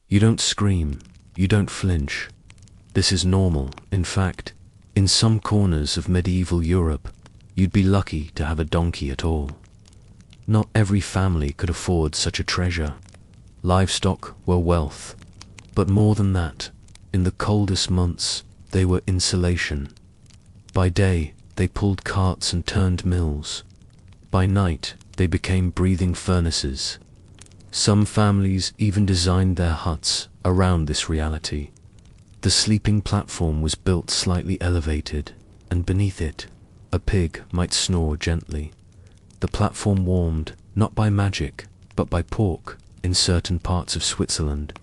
You don't scream, you don't flinch. This is normal. In fact, in some corners of medieval Europe, you'd be lucky to have a donkey at all. Not every family could afford such a treasure. Livestock were wealth, but more than that, in the coldest months, they were insulation. By day, they pulled carts and turned mills. By night, they became breathing furnaces. Some families even designed their huts around this reality. The sleeping platform was built slightly elevated, and beneath it, a pig might snore gently. The platform warmed, not by magic, but by pork, in certain parts of Switzerland.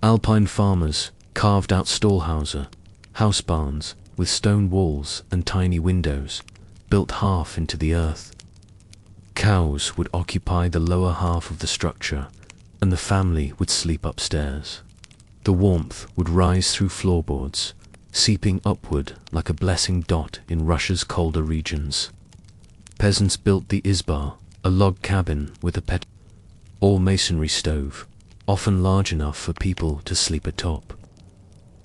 Alpine farmers carved out house barns with stone walls and tiny windows, built half into the earth. Cows would occupy the lower half of the structure, and the family would sleep upstairs. The warmth would rise through floorboards, seeping upward like a blessing dot in Russia's colder regions. Peasants built the izba, a log cabin with a pet or masonry stove, often large enough for people to sleep atop.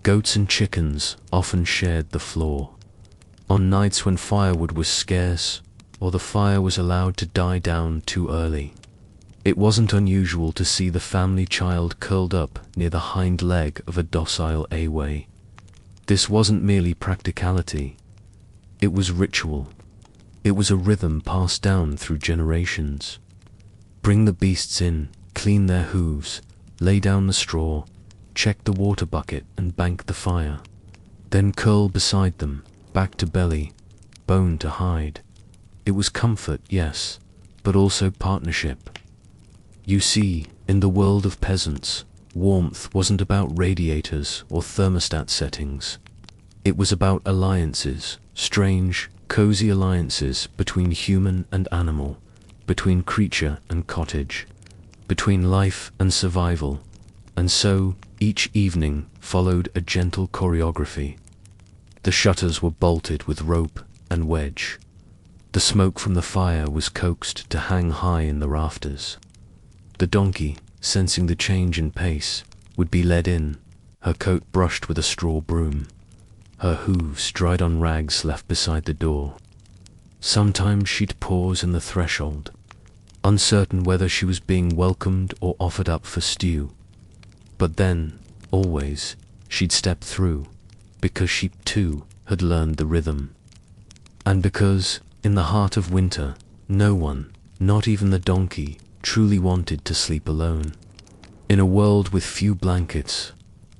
Goats and chickens often shared the floor. On nights when firewood was scarce, or the fire was allowed to die down too early, it wasn't unusual to see the family child curled up near the hind leg of a docile away. This wasn't merely practicality, it was ritual. It was a rhythm passed down through generations. Bring the beasts in, clean their hooves, lay down the straw, check the water bucket and bank the fire. Then curl beside them, back to belly, bone to hide. It was comfort, yes, but also partnership. You see, in the world of peasants, warmth wasn't about radiators or thermostat settings. It was about alliances, strange, cozy alliances between human and animal, between creature and cottage, between life and survival, and so each evening followed a gentle choreography. The shutters were bolted with rope and wedge. The smoke from the fire was coaxed to hang high in the rafters. The donkey, sensing the change in pace, would be led in, her coat brushed with a straw broom, her hooves dried on rags left beside the door. Sometimes she'd pause in the threshold, uncertain whether she was being welcomed or offered up for stew. But then, always, she'd step through, because she too had learned the rhythm. And because, in the heart of winter, no one, not even the donkey, truly wanted to sleep alone. In a world with few blankets,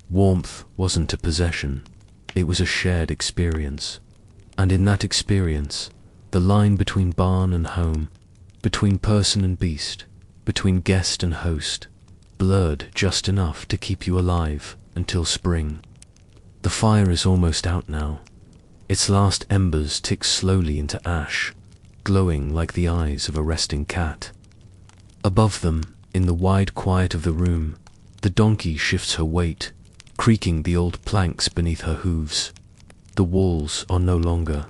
warmth wasn't a possession, it was a shared experience. And in that experience, the line between barn and home, between person and beast, between guest and host, blurred just enough to keep you alive until spring. The fire is almost out now. Its last embers tick slowly into ash, glowing like the eyes of a resting cat. Above them, in the wide quiet of the room, the donkey shifts her weight, creaking the old planks beneath her hooves. The walls are no longer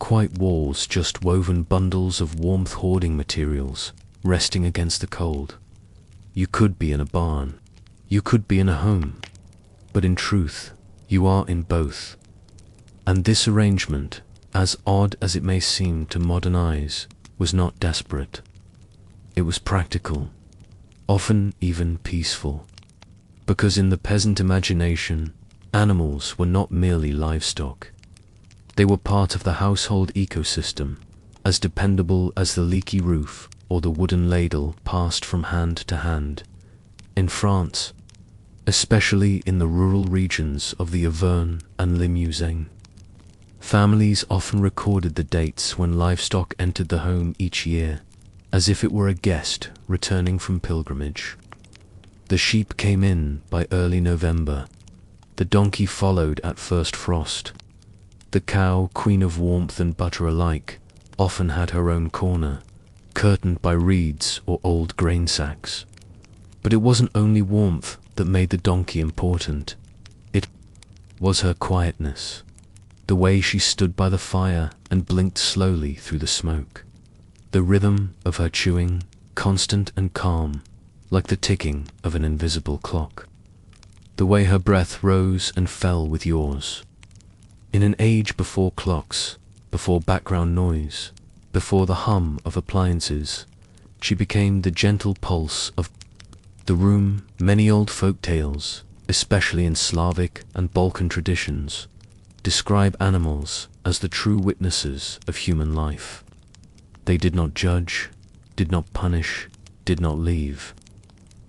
quite walls, just woven bundles of warmth hoarding materials, resting against the cold. You could be in a barn, you could be in a home, but in truth, you are in both. And this arrangement, as odd as it may seem to modern eyes, was not desperate. It was practical, often even peaceful, because in the peasant imagination, animals were not merely livestock. They were part of the household ecosystem, as dependable as the leaky roof or the wooden ladle passed from hand to hand. In France, especially in the rural regions of the Auvergne and Limousin, families often recorded the dates when livestock entered the home each year, as if it were a guest returning from pilgrimage. The sheep came in by early November. The donkey followed at first frost. The cow, queen of warmth and butter alike, often had her own corner, curtained by reeds or old grain sacks. But it wasn't only warmth that made the donkey important. It was her quietness, the way she stood by the fire and blinked slowly through the smoke, the rhythm of her chewing, constant and calm, like the ticking of an invisible clock, the way her breath rose and fell with yours. In an age before clocks, before background noise, before the hum of appliances, she became the gentle pulse of the room. Many old folk tales, especially in Slavic and Balkan traditions, describe animals as the true witnesses of human life. They did not judge, did not punish, did not leave.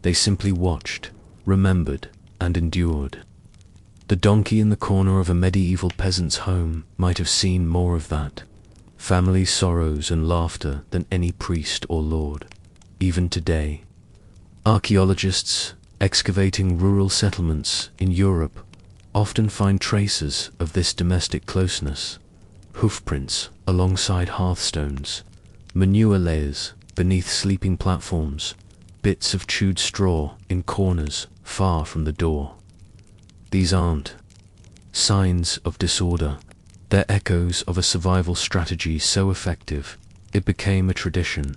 They simply watched, remembered, and endured. The donkey in the corner of a medieval peasant's home might have seen more of that, family sorrows and laughter, than any priest or lord. Even today, archaeologists excavating rural settlements in Europe often find traces of this domestic closeness: hoofprints alongside hearthstones, manure layers beneath sleeping platforms, bits of chewed straw in corners far from the door. These aren't signs of disorder, they're echoes of a survival strategy so effective it became a tradition.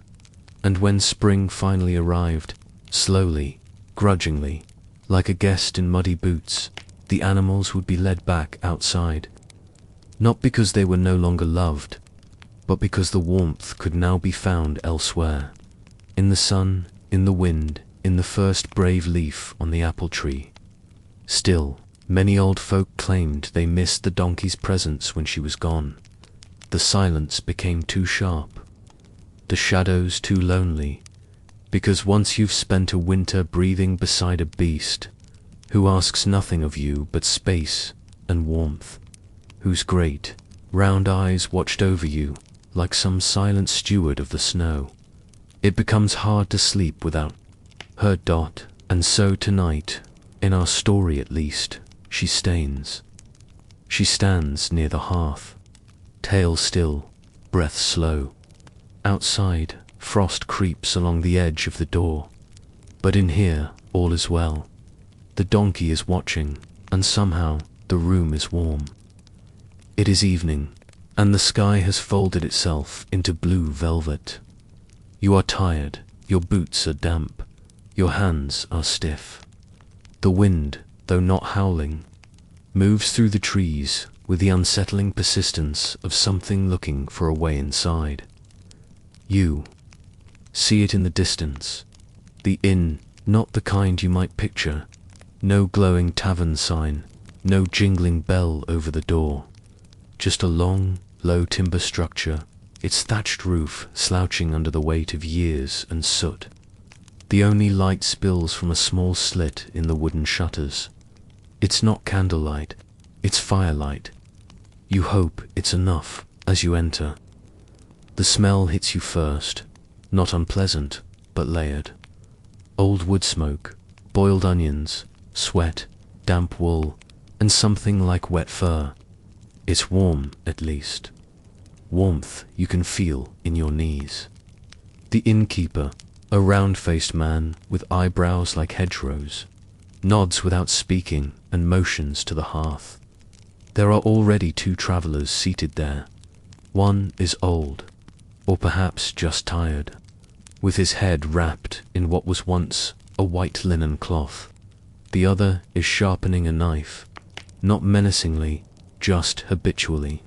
And when spring finally arrived, slowly, grudgingly, like a guest in muddy boots, the animals would be led back outside. Not because they were no longer loved, but because the warmth could now be found elsewhere. In the sun, in the wind, in the first brave leaf on the apple tree. Still, many old folk claimed they missed the donkey's presence when she was gone. The silence became too sharp, the shadows too lonely, because once you've spent a winter breathing beside a beast who asks nothing of you but space and warmth, whose great, round eyes watched over you like some silent steward of the snow, it becomes hard to sleep without her. And so tonight, in our story at least, she stains. She stands near the hearth, tail still, breath slow. Outside, frost creeps along the edge of the door, but in here all is well. The donkey is watching, and somehow the room is warm. It is evening, and the sky has folded itself into blue velvet. You are tired, your boots are damp, your hands are stiff. The wind, though not howling, moves through the trees with the unsettling persistence of something looking for a way inside. You see it in the distance. The inn, not the kind you might picture. No glowing tavern sign, no jingling bell over the door. Just a long, low timber structure, its thatched roof slouching under the weight of years and soot. The only light spills from a small slit in the wooden shutters. It's not candlelight, it's firelight. You hope it's enough as you enter. The smell hits you first, not unpleasant, but layered. Old wood smoke, boiled onions, sweat, damp wool, and something like wet fur. It's warm, at least. Warmth you can feel in your knees. The innkeeper, a round-faced man with eyebrows like hedgerows, nods without speaking and motions to the hearth. There are already 2 travellers seated there. One is old, or perhaps just tired, with his head wrapped in what was once a white linen cloth. The other is sharpening a knife, not menacingly, just habitually,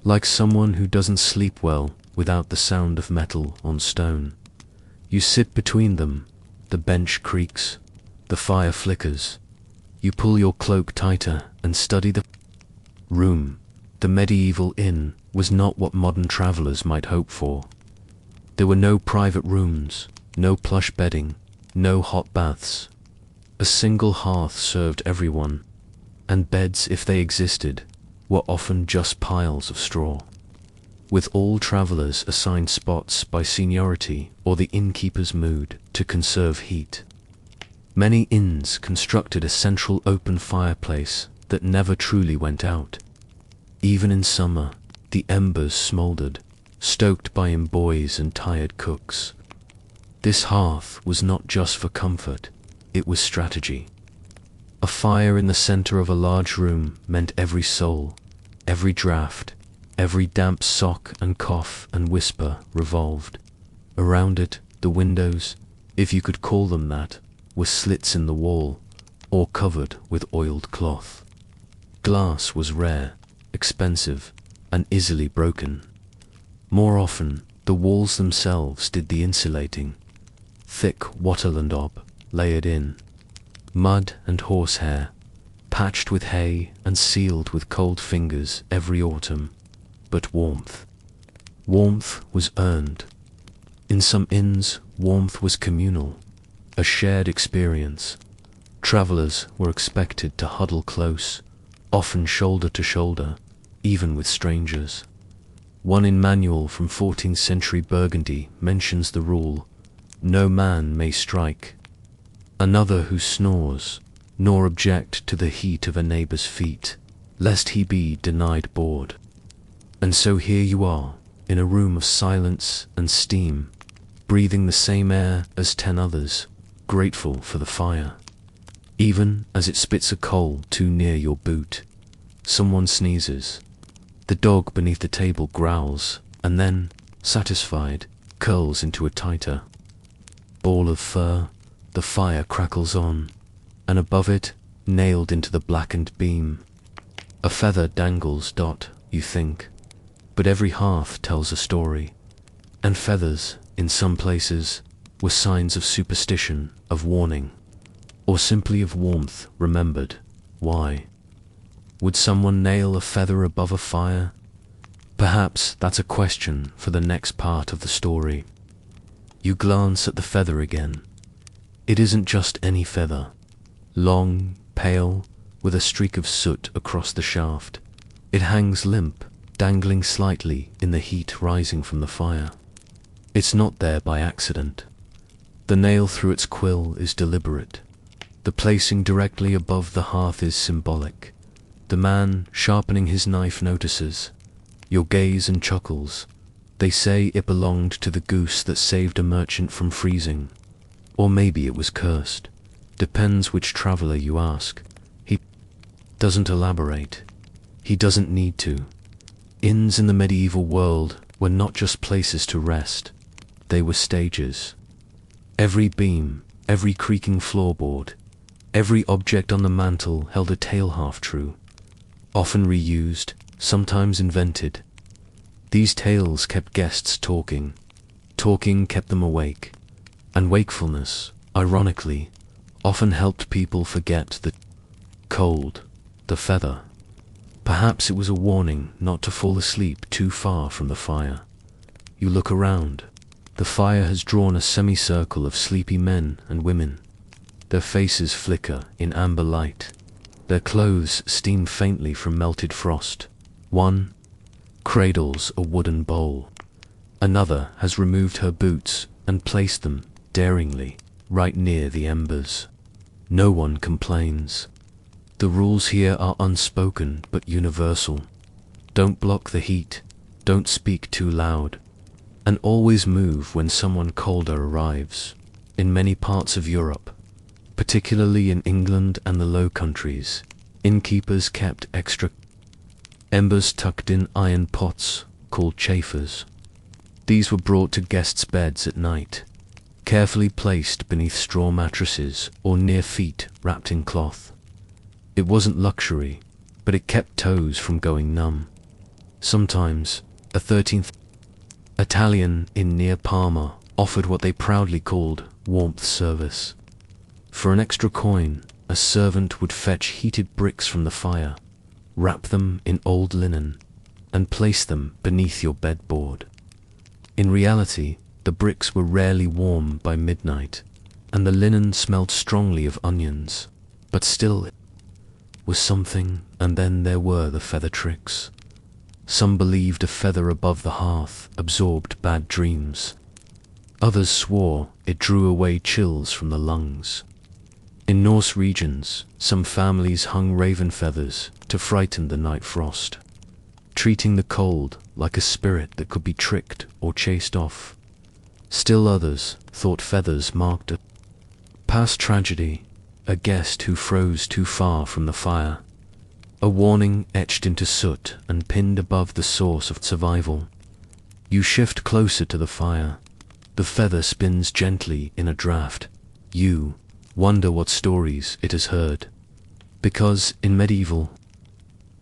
like someone who doesn't sleep well without the sound of metal on stone. You sit between them, the bench creaks, the fire flickers. You pull your cloak tighter and study the room. The medieval inn was not what modern travellers might hope for. There were no private rooms, no plush bedding, no hot baths. A single hearth served everyone, and beds, if they existed, were often just piles of straw. With all travellers assigned spots by seniority or the innkeeper's mood to conserve heat. Many inns constructed a central open fireplace that never truly went out. Even in summer, the embers smouldered, stoked by imboys and tired cooks. This hearth was not just for comfort, it was strategy. A fire in the center of a large room meant every soul, every draught, every damp sock and cough and whisper revolved. Around it, the windows, if you could call them that, were slits in the wall, or covered with oiled cloth. Glass was rare, expensive, and easily broken. More often, the walls themselves did the insulating. Thick wattle and ob, layered in. Mud and horsehair, patched with hay and sealed with cold fingers every autumn. But warmth. Warmth was earned. In some inns, warmth was communal, a shared experience. Travelers were expected to huddle close, often shoulder to shoulder, even with strangers. One in manual from 14th century Burgundy mentions the rule, "No man may strike another who snores, nor object to the heat of a neighbour's feet, lest he be denied board." And so here you are, in a room of silence and steam, breathing the same air as 10 others, grateful for the fire. Even as it spits a coal too near your boot, someone sneezes. The dog beneath the table growls, and then, satisfied, curls into a tighter ball of fur. The fire crackles on, and above it, nailed into the blackened beam, a feather dangles. You think, but every hearth tells a story, and feathers, in some places, were signs of superstition, of warning, or simply of warmth remembered. Why? Would someone nail a feather above a fire? Perhaps that's a question for the next part of the story. You glance at the feather again. It isn't just any feather. Long, pale, with a streak of soot across the shaft. It hangs limp, dangling slightly in the heat rising from the fire. It's not there by accident. The nail through its quill is deliberate. The placing directly above the hearth is symbolic. The man sharpening his knife notices your gaze and chuckles. They say it belonged to the goose that saved a merchant from freezing. Or maybe it was cursed. Depends which traveler you ask. He doesn't elaborate. He doesn't need to. Inns in the medieval world were not just places to rest. They were stages. Every beam, every creaking floorboard, every object on the mantel held a tale half-true, often reused, sometimes invented. These tales kept guests talking. Talking kept them awake. And wakefulness, ironically, often helped people forget the cold, the feather. Perhaps it was a warning not to fall asleep too far from the fire. You look around. The fire has drawn a semicircle of sleepy men and women. Their faces flicker in amber light. Their clothes steam faintly from melted frost. One cradles a wooden bowl. Another has removed her boots and placed them, daringly, right near the embers. No one complains. The rules here are unspoken but universal. Don't block the heat, don't speak too loud, and always move when someone colder arrives. In many parts of Europe, particularly in England and the Low Countries, innkeepers kept extra embers tucked in iron pots called chafers. These were brought to guests' beds at night, carefully placed beneath straw mattresses or near feet wrapped in cloth. It wasn't luxury, but it kept toes from going numb. Sometimes, a 13th Italian inn near Parma offered what they proudly called warmth service. For an extra coin, a servant would fetch heated bricks from the fire, wrap them in old linen, and place them beneath your bedboard. In reality, the bricks were rarely warm by midnight, and the linen smelled strongly of onions, but still it was something. And then there were the feather tricks. Some believed a feather above the hearth absorbed bad dreams. Others swore it drew away chills from the lungs. In Norse regions, some families hung raven feathers to frighten the night frost, treating the cold like a spirit that could be tricked or chased off. Still others thought feathers marked a past tragedy, a guest who froze too far from the fire, a warning etched into soot and pinned above the source of survival. You shift closer to the fire. The feather spins gently in a draft. You wonder what stories it has heard. Because in medieval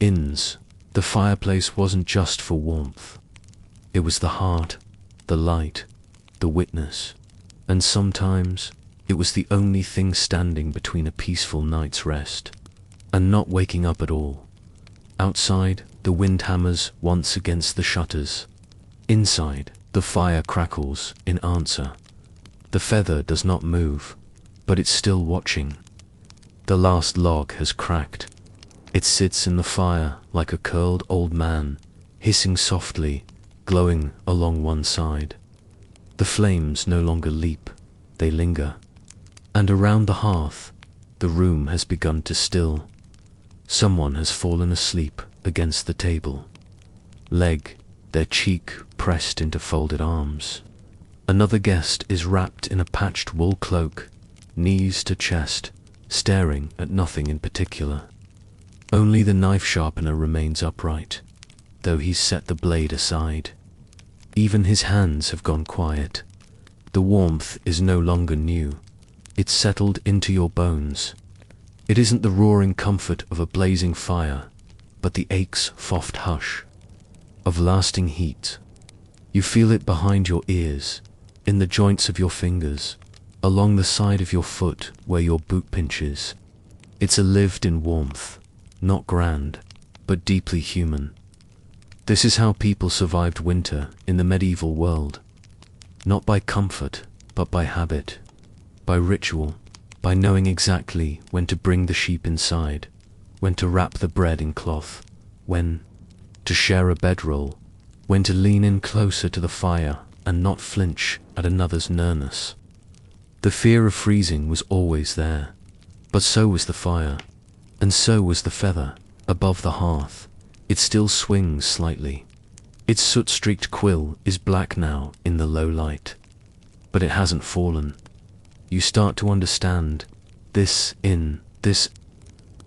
inns, the fireplace wasn't just for warmth. It was the heart, the light, the witness, and sometimes it was the only thing standing between a peaceful night's rest and not waking up at all. Outside, the wind hammers once against the shutters. Inside, the fire crackles in answer. The feather does not move, but it's still watching. The last log has cracked. It sits in the fire like a curled old man, hissing softly, glowing along one side. The flames no longer leap, they linger. And around the hearth, the room has begun to still. Someone has fallen asleep against the table, leg, their cheek pressed into folded arms. Another guest is wrapped in a patched wool cloak, knees to chest, staring at nothing in particular. Only the knife sharpener remains upright, though he's set the blade aside. Even his hands have gone quiet. The warmth is no longer new. It's settled into your bones. It isn't the roaring comfort of a blazing fire, but the ache's soft hush of lasting heat. You feel it behind your ears, in the joints of your fingers, along the side of your foot where your boot pinches. It's a lived-in warmth, not grand, but deeply human. This is how people survived winter in the medieval world. Not by comfort, but by habit, by ritual, by knowing exactly when to bring the sheep inside, when to wrap the bread in cloth, when to share a bedroll, when to lean in closer to the fire and not flinch at another's nearness. The fear of freezing was always there, but so was the fire, and so was the feather above the hearth. It still swings slightly. Its soot-streaked quill is black now in the low light, but it hasn't fallen. You start to understand. This inn, this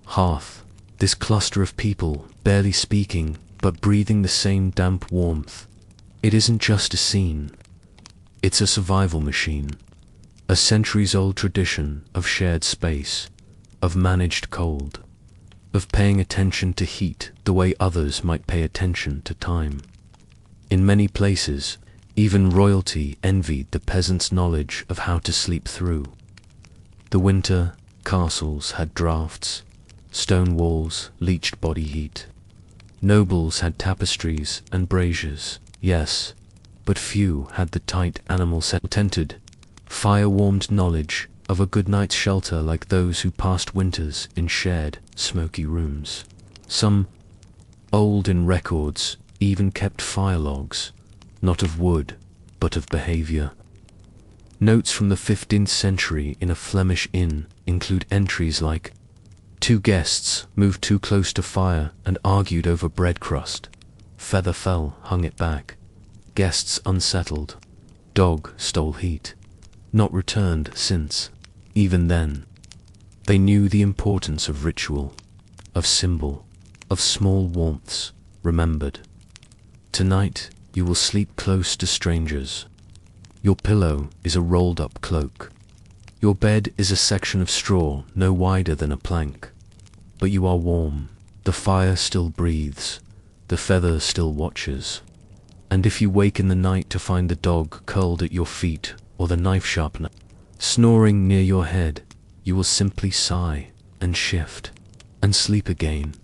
hearth, this cluster of people barely speaking but breathing the same damp warmth. It isn't just a scene. It's a survival machine, a centuries-old tradition of shared space, of managed cold, of paying attention to heat the way others might pay attention to time. In many places, even royalty envied the peasants' knowledge of how to sleep through. The winter castles had drafts, stone walls leached body heat. Nobles had tapestries and braziers, yes, but few had the tight animal-tented, fire-warmed knowledge of a good night's shelter like those who passed winters in shared, smoky rooms. Some, old in records, even kept fire logs, not of wood, but of behavior. Notes from the 15th century in a Flemish inn include entries like, "Two guests moved too close to fire and argued over bread crust. Feather fell, hung it back. Guests unsettled. Dog stole heat. Not returned since." Even then, they knew the importance of ritual, of symbol, of small warmths remembered. Tonight, you will sleep close to strangers. Your pillow is a rolled-up cloak. Your bed is a section of straw no wider than a plank. But you are warm. The fire still breathes. The feather still watches. And if you wake in the night to find the dog curled at your feet or the knife sharpener snoring near your head, you will simply sigh and shift and sleep again.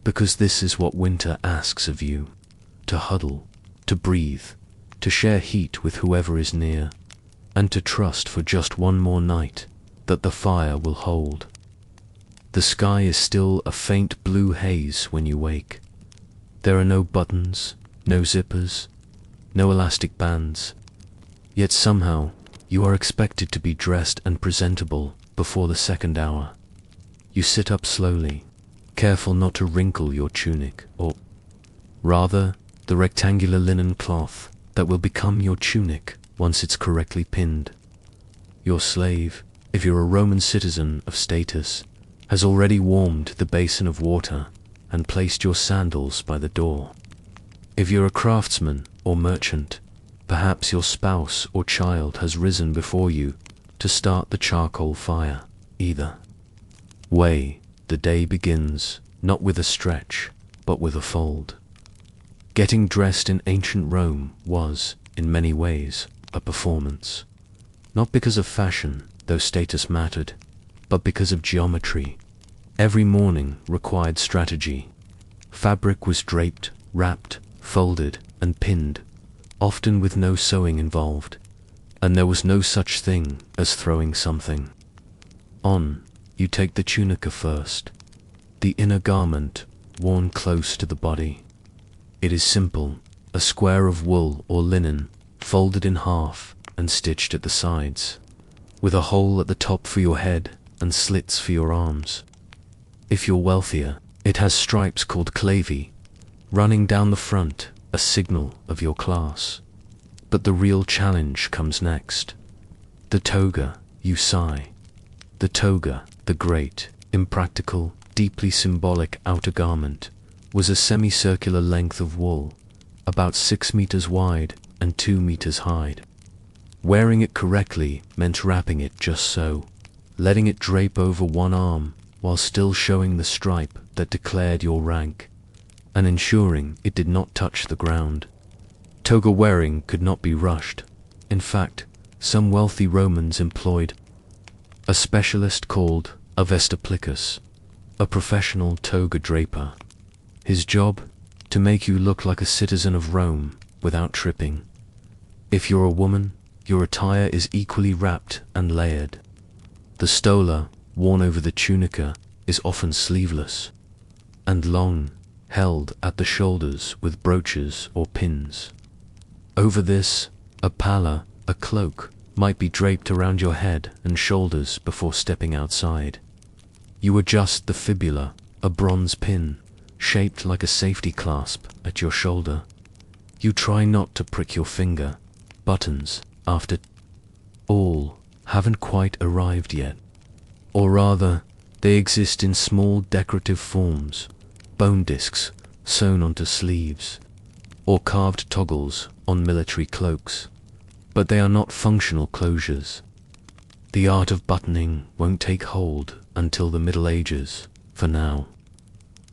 Because this is what winter asks of you: to huddle, to breathe, to share heat with whoever is near, and to trust for just one more night that the fire will hold. The sky is still a faint blue haze when you wake. There are no buttons, no zippers, no elastic bands. Yet somehow you are expected to be dressed and presentable before the second hour. You sit up slowly, careful not to wrinkle your tunic, or rather, the rectangular linen cloth that will become your tunic once it's correctly pinned. Your slave, if you're a Roman citizen of status, has already warmed the basin of water and placed your sandals by the door. If you're a craftsman or merchant, perhaps your spouse or child has risen before you to start the charcoal fire. Either way, the day begins not with a stretch, but with a fold. Getting dressed in ancient Rome was, in many ways, a performance. Not because of fashion, though status mattered, but because of geometry. Every morning required strategy. Fabric was draped, wrapped, folded, and pinned, often with no sewing involved, and there was no such thing as throwing something on. You take the tunica first, the inner garment worn close to the body. It is simple, a square of wool or linen, folded in half and stitched at the sides, with a hole at the top for your head and slits for your arms. If you're wealthier, it has stripes called clavi, running down the front, a signal of your class. But the real challenge comes next. The toga, you sigh. The toga, the great, impractical, deeply symbolic outer garment, was a semicircular length of wool, about 6 meters wide and 2 meters high. Wearing it correctly meant wrapping it just so, letting it drape over one arm while still showing the stripe that declared your rank, and ensuring it did not touch the ground. Toga wearing could not be rushed. In fact, some wealthy Romans employed a specialist called a vestiplicus, a professional toga draper. His job? To make you look like a citizen of Rome without tripping. If you're a woman, your attire is equally wrapped and layered. The stola, worn over the tunica, is often sleeveless and long, held at the shoulders with brooches or pins. Over this, a palla, a cloak, might be draped around your head and shoulders before stepping outside. You adjust the fibula, a bronze pin, shaped like a safety clasp at your shoulder. You try not to prick your finger. Buttons, after all, haven't quite arrived yet. Or rather, they exist in small decorative forms, bone discs sewn onto sleeves, or carved toggles on military cloaks. But they are not functional closures. The art of buttoning won't take hold until the Middle Ages, for now.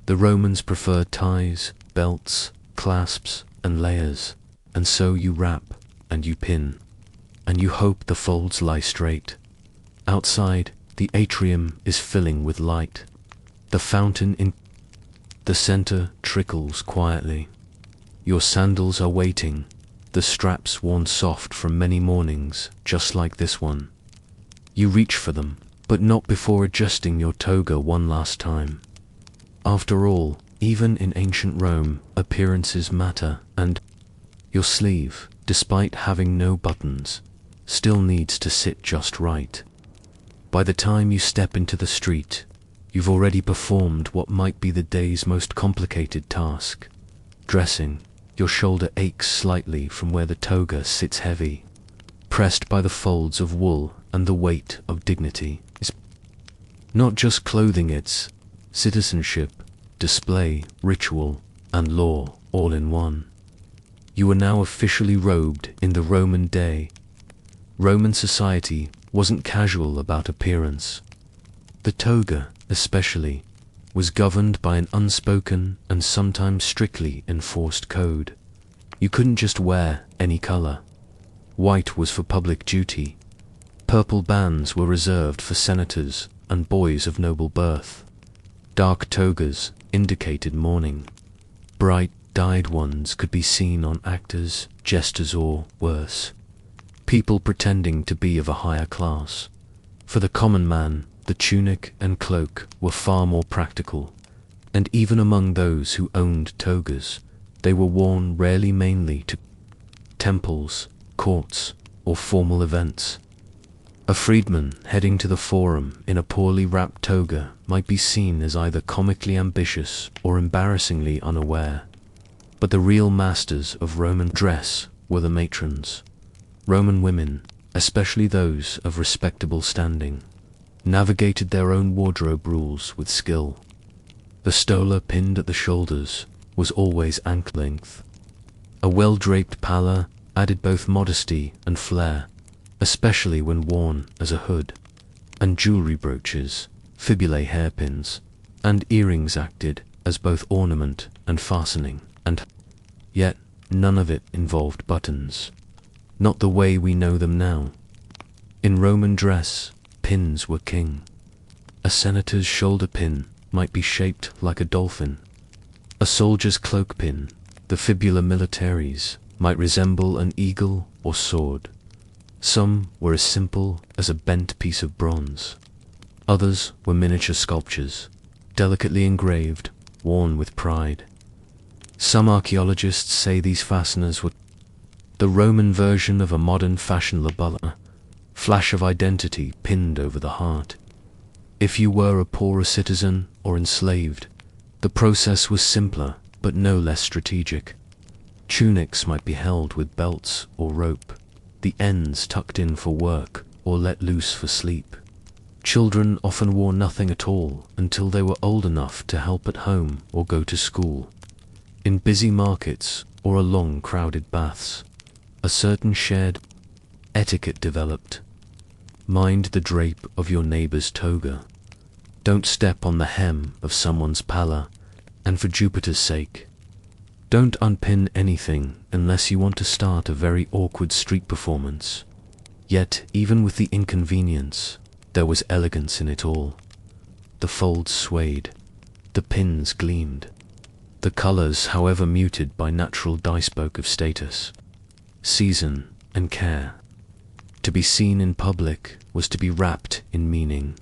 The Romans preferred ties, belts, clasps, and layers, and so you wrap, and you pin, and you hope the folds lie straight. Outside, the atrium is filling with light. The fountain in the center trickles quietly. Your sandals are waiting, the straps worn soft from many mornings, just like this one. You reach for them, but not before adjusting your toga one last time. After all, even in ancient Rome, appearances matter, and your sleeve, despite having no buttons, still needs to sit just right. By the time you step into the street, you've already performed what might be the day's most complicated task. Dressing, your shoulder aches slightly from where the toga sits heavy, pressed by the folds of wool, and the weight of dignity. It's not just clothing, it's citizenship, display, ritual, and law all in one. You are now officially robed in the Roman day. Roman society wasn't casual about appearance. The toga, especially, was governed by an unspoken and sometimes strictly enforced code. You couldn't just wear any color. White was for public duty. Purple bands were reserved for senators and boys of noble birth. Dark togas indicated mourning. Bright, dyed ones could be seen on actors, jesters, or, worse, people pretending to be of a higher class. For the common man, the tunic and cloak were far more practical, and even among those who owned togas, they were worn rarely mainly to temples, courts, or formal events. A freedman heading to the forum in a poorly wrapped toga might be seen as either comically ambitious or embarrassingly unaware. But the real masters of Roman dress were the matrons. Roman women, especially those of respectable standing, navigated their own wardrobe rules with skill. The stola pinned at the shoulders was always ankle length. A well-draped palla added both modesty and flair, especially when worn as a hood, and jewelry brooches, fibulae hairpins, and earrings acted as both ornament and fastening, and yet none of it involved buttons, not the way we know them now. In Roman dress, pins were king. A senator's shoulder pin might be shaped like a dolphin. A soldier's cloak pin, the fibula militaris, might resemble an eagle or sword. Some were as simple as a bent piece of bronze. Others were miniature sculptures, delicately engraved, worn with pride. Some archaeologists say these fasteners were the Roman version of a modern fashion labella, flash of identity pinned over the heart. If you were a poorer citizen or enslaved, the process was simpler but no less strategic. Tunics might be held with belts or rope, the ends tucked in for work or let loose for sleep. Children often wore nothing at all until they were old enough to help at home or go to school. In busy markets or along crowded baths, a certain shared etiquette developed. Mind the drape of your neighbor's toga. Don't step on the hem of someone's palla, and for Jupiter's sake, don't unpin anything unless you want to start a very awkward street performance. Yet, even with the inconvenience, there was elegance in it all. The folds swayed, the pins gleamed, the colors, however muted by natural dye, spoke of status, season, and care. To be seen in public was to be wrapped in meaning.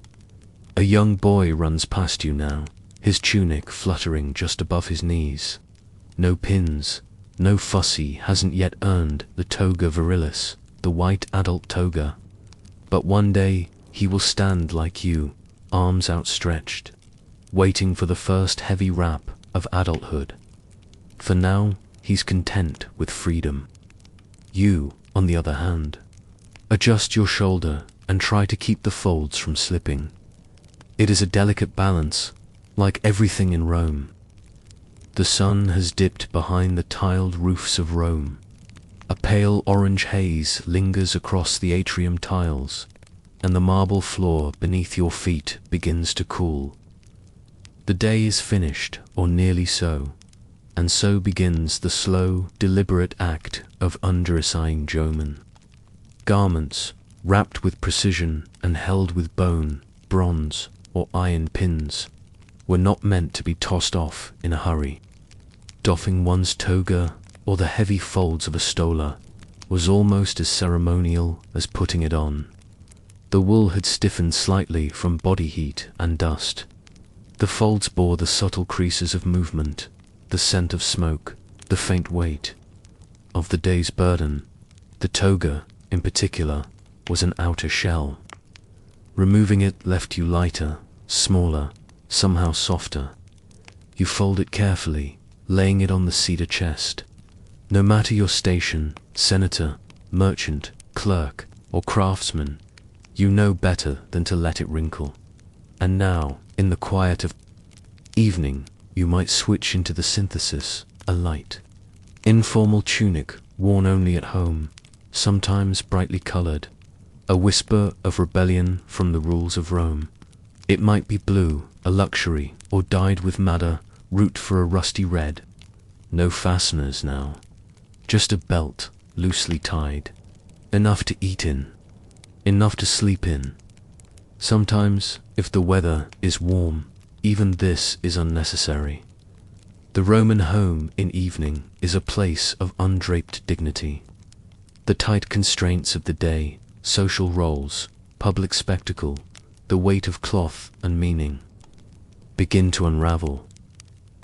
A young boy runs past you now, his tunic fluttering just above his knees. No pins, no fussy, hasn't yet earned the toga virilis, the white adult toga. But one day he will stand like you, arms outstretched, waiting for the first heavy wrap of adulthood. For now, he's content with freedom. You, on the other hand, adjust your shoulder and try to keep the folds from slipping. It is a delicate balance, like everything in Rome. The sun has dipped behind the tiled roofs of Rome. A pale orange haze lingers across the atrium tiles, and the marble floor beneath your feet begins to cool. The day is finished, or nearly so, and so begins the slow, deliberate act of undressing yeomen. Garments, wrapped with precision and held with bone, bronze, or iron pins, were not meant to be tossed off in a hurry. Doffing one's toga or the heavy folds of a stola was almost as ceremonial as putting it on. The wool had stiffened slightly from body heat and dust. The folds bore the subtle creases of movement, the scent of smoke, the faint weight of the day's burden. The toga, in particular, was an outer shell. Removing it left you lighter, smaller, somehow softer. You fold it carefully, laying it on the cedar chest. No matter your station, senator, merchant, clerk, or craftsman, you know better than to let it wrinkle. And now, in the quiet of evening, you might switch into the synthesis, a light, informal tunic worn only at home, sometimes brightly colored, a whisper of rebellion from the rules of Rome. It might be blue, a luxury, or dyed with madder, root for a rusty red. No fasteners now, just a belt, loosely tied, enough to eat in, enough to sleep in. Sometimes, if the weather is warm, even this is unnecessary. The Roman home in evening is a place of undraped dignity. The tight constraints of the day, social roles, public spectacle, the weight of cloth and meaning, begin to unravel.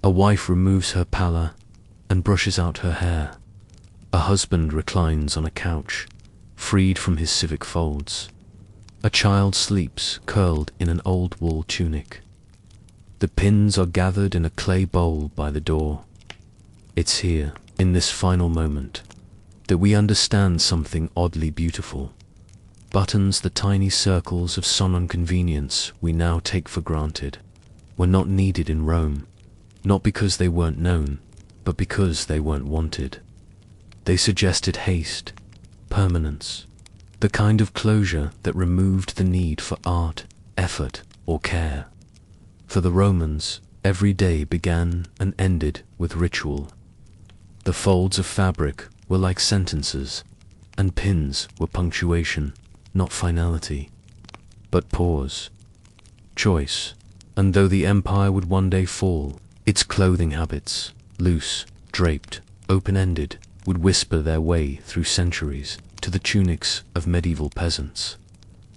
A wife removes her palla and brushes out her hair. A husband reclines on a couch, freed from his civic folds. A child sleeps curled in an old wool tunic. The pins are gathered in a clay bowl by the door. It's here, in this final moment, that we understand something oddly beautiful. buttons, the tiny circles of sonon convenience we now take for granted, were not needed in Rome, not because they weren't known, but because they weren't wanted. They suggested haste, permanence, the kind of closure that removed the need for art, effort, or care. For the Romans, every day began and ended with ritual. The folds of fabric were like sentences, and pins were punctuation, not finality, but pause, choice. And though the empire would one day fall, its clothing habits, loose, draped, open-ended, would whisper their way through centuries to the tunics of medieval peasants,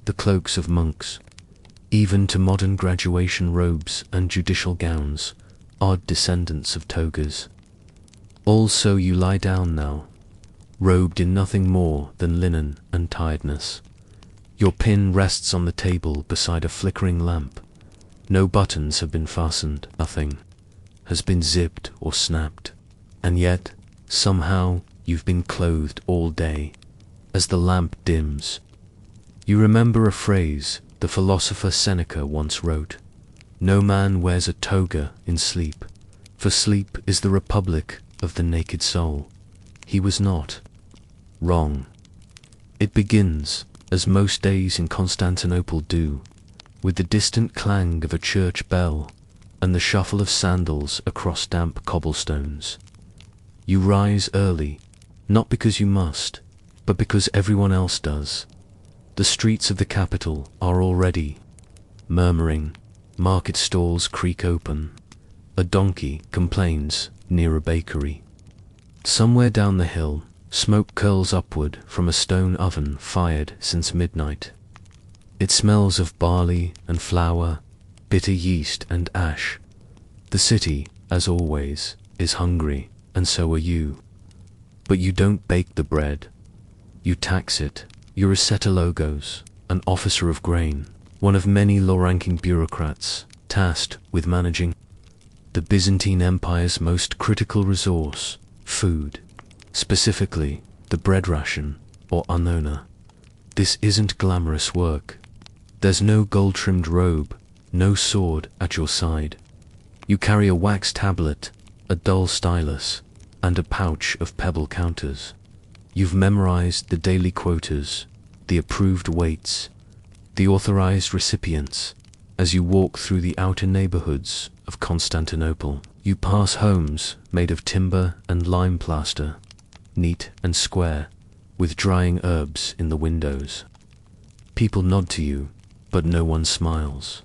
the cloaks of monks, even to modern graduation robes and judicial gowns, odd descendants of togas. Also you lie down now, robed in nothing more than linen and tiredness. Your pin rests on the table beside a flickering lamp. No buttons have been fastened, nothing has been zipped or snapped, and yet, somehow, you've been clothed all day. As the lamp dims, you remember a phrase the philosopher Seneca once wrote: "No man wears a toga in sleep, for sleep is the republic of the naked soul." He was not wrong. It begins, as most days in Constantinople do, with the distant clang of a church bell and the shuffle of sandals across damp cobblestones. You rise early, not because you must, but because everyone else does. The streets of the capital are already murmuring, market stalls creak open, a donkey complains near a bakery. Somewhere down the hill, smoke curls upward from a stone oven fired since midnight. It smells of barley and flour, bitter yeast and ash. The city, as always, is hungry, and so are you. But you don't bake the bread. You tax it. You're a setelogos, an officer of grain, one of many low-ranking bureaucrats tasked with managing the Byzantine Empire's most critical resource, food, specifically the bread ration, or annona. This isn't glamorous work. There's no gold-trimmed robe, no sword at your side. You carry a wax tablet, a dull stylus, and a pouch of pebble counters. You've memorized the daily quotas, the approved weights, the authorized recipients. As you walk through the outer neighborhoods of Constantinople, you pass homes made of timber and lime plaster, neat and square, with drying herbs in the windows. People nod to you, but no one smiles.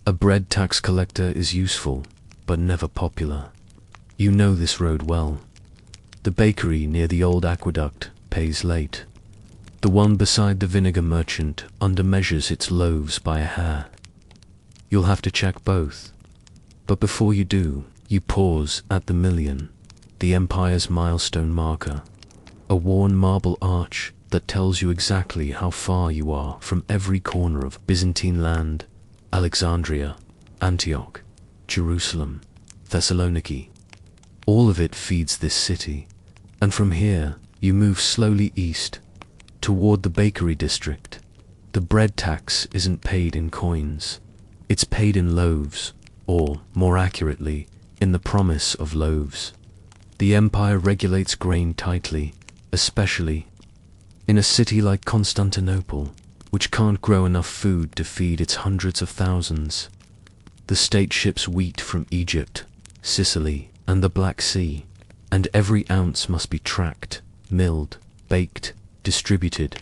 A bread tax collector is useful, but never popular. You know this road well. The bakery near the old aqueduct pays late. The one beside the vinegar merchant undermeasures its loaves by a hair. You'll have to check both. But before you do, you pause at the million, the empire's milestone marker, a worn marble arch that tells you exactly how far you are from every corner of Byzantine land: Alexandria, Antioch, Jerusalem, Thessaloniki. All of it feeds this city, and from here you move slowly east, toward the bakery district. The bread tax isn't paid in coins. It's paid in loaves, or, more accurately, in the promise of loaves. The empire regulates grain tightly, especially in a city like Constantinople, which can't grow enough food to feed its hundreds of thousands. The state ships wheat from Egypt, Sicily, and the Black Sea, and every ounce must be tracked, milled, baked, distributed.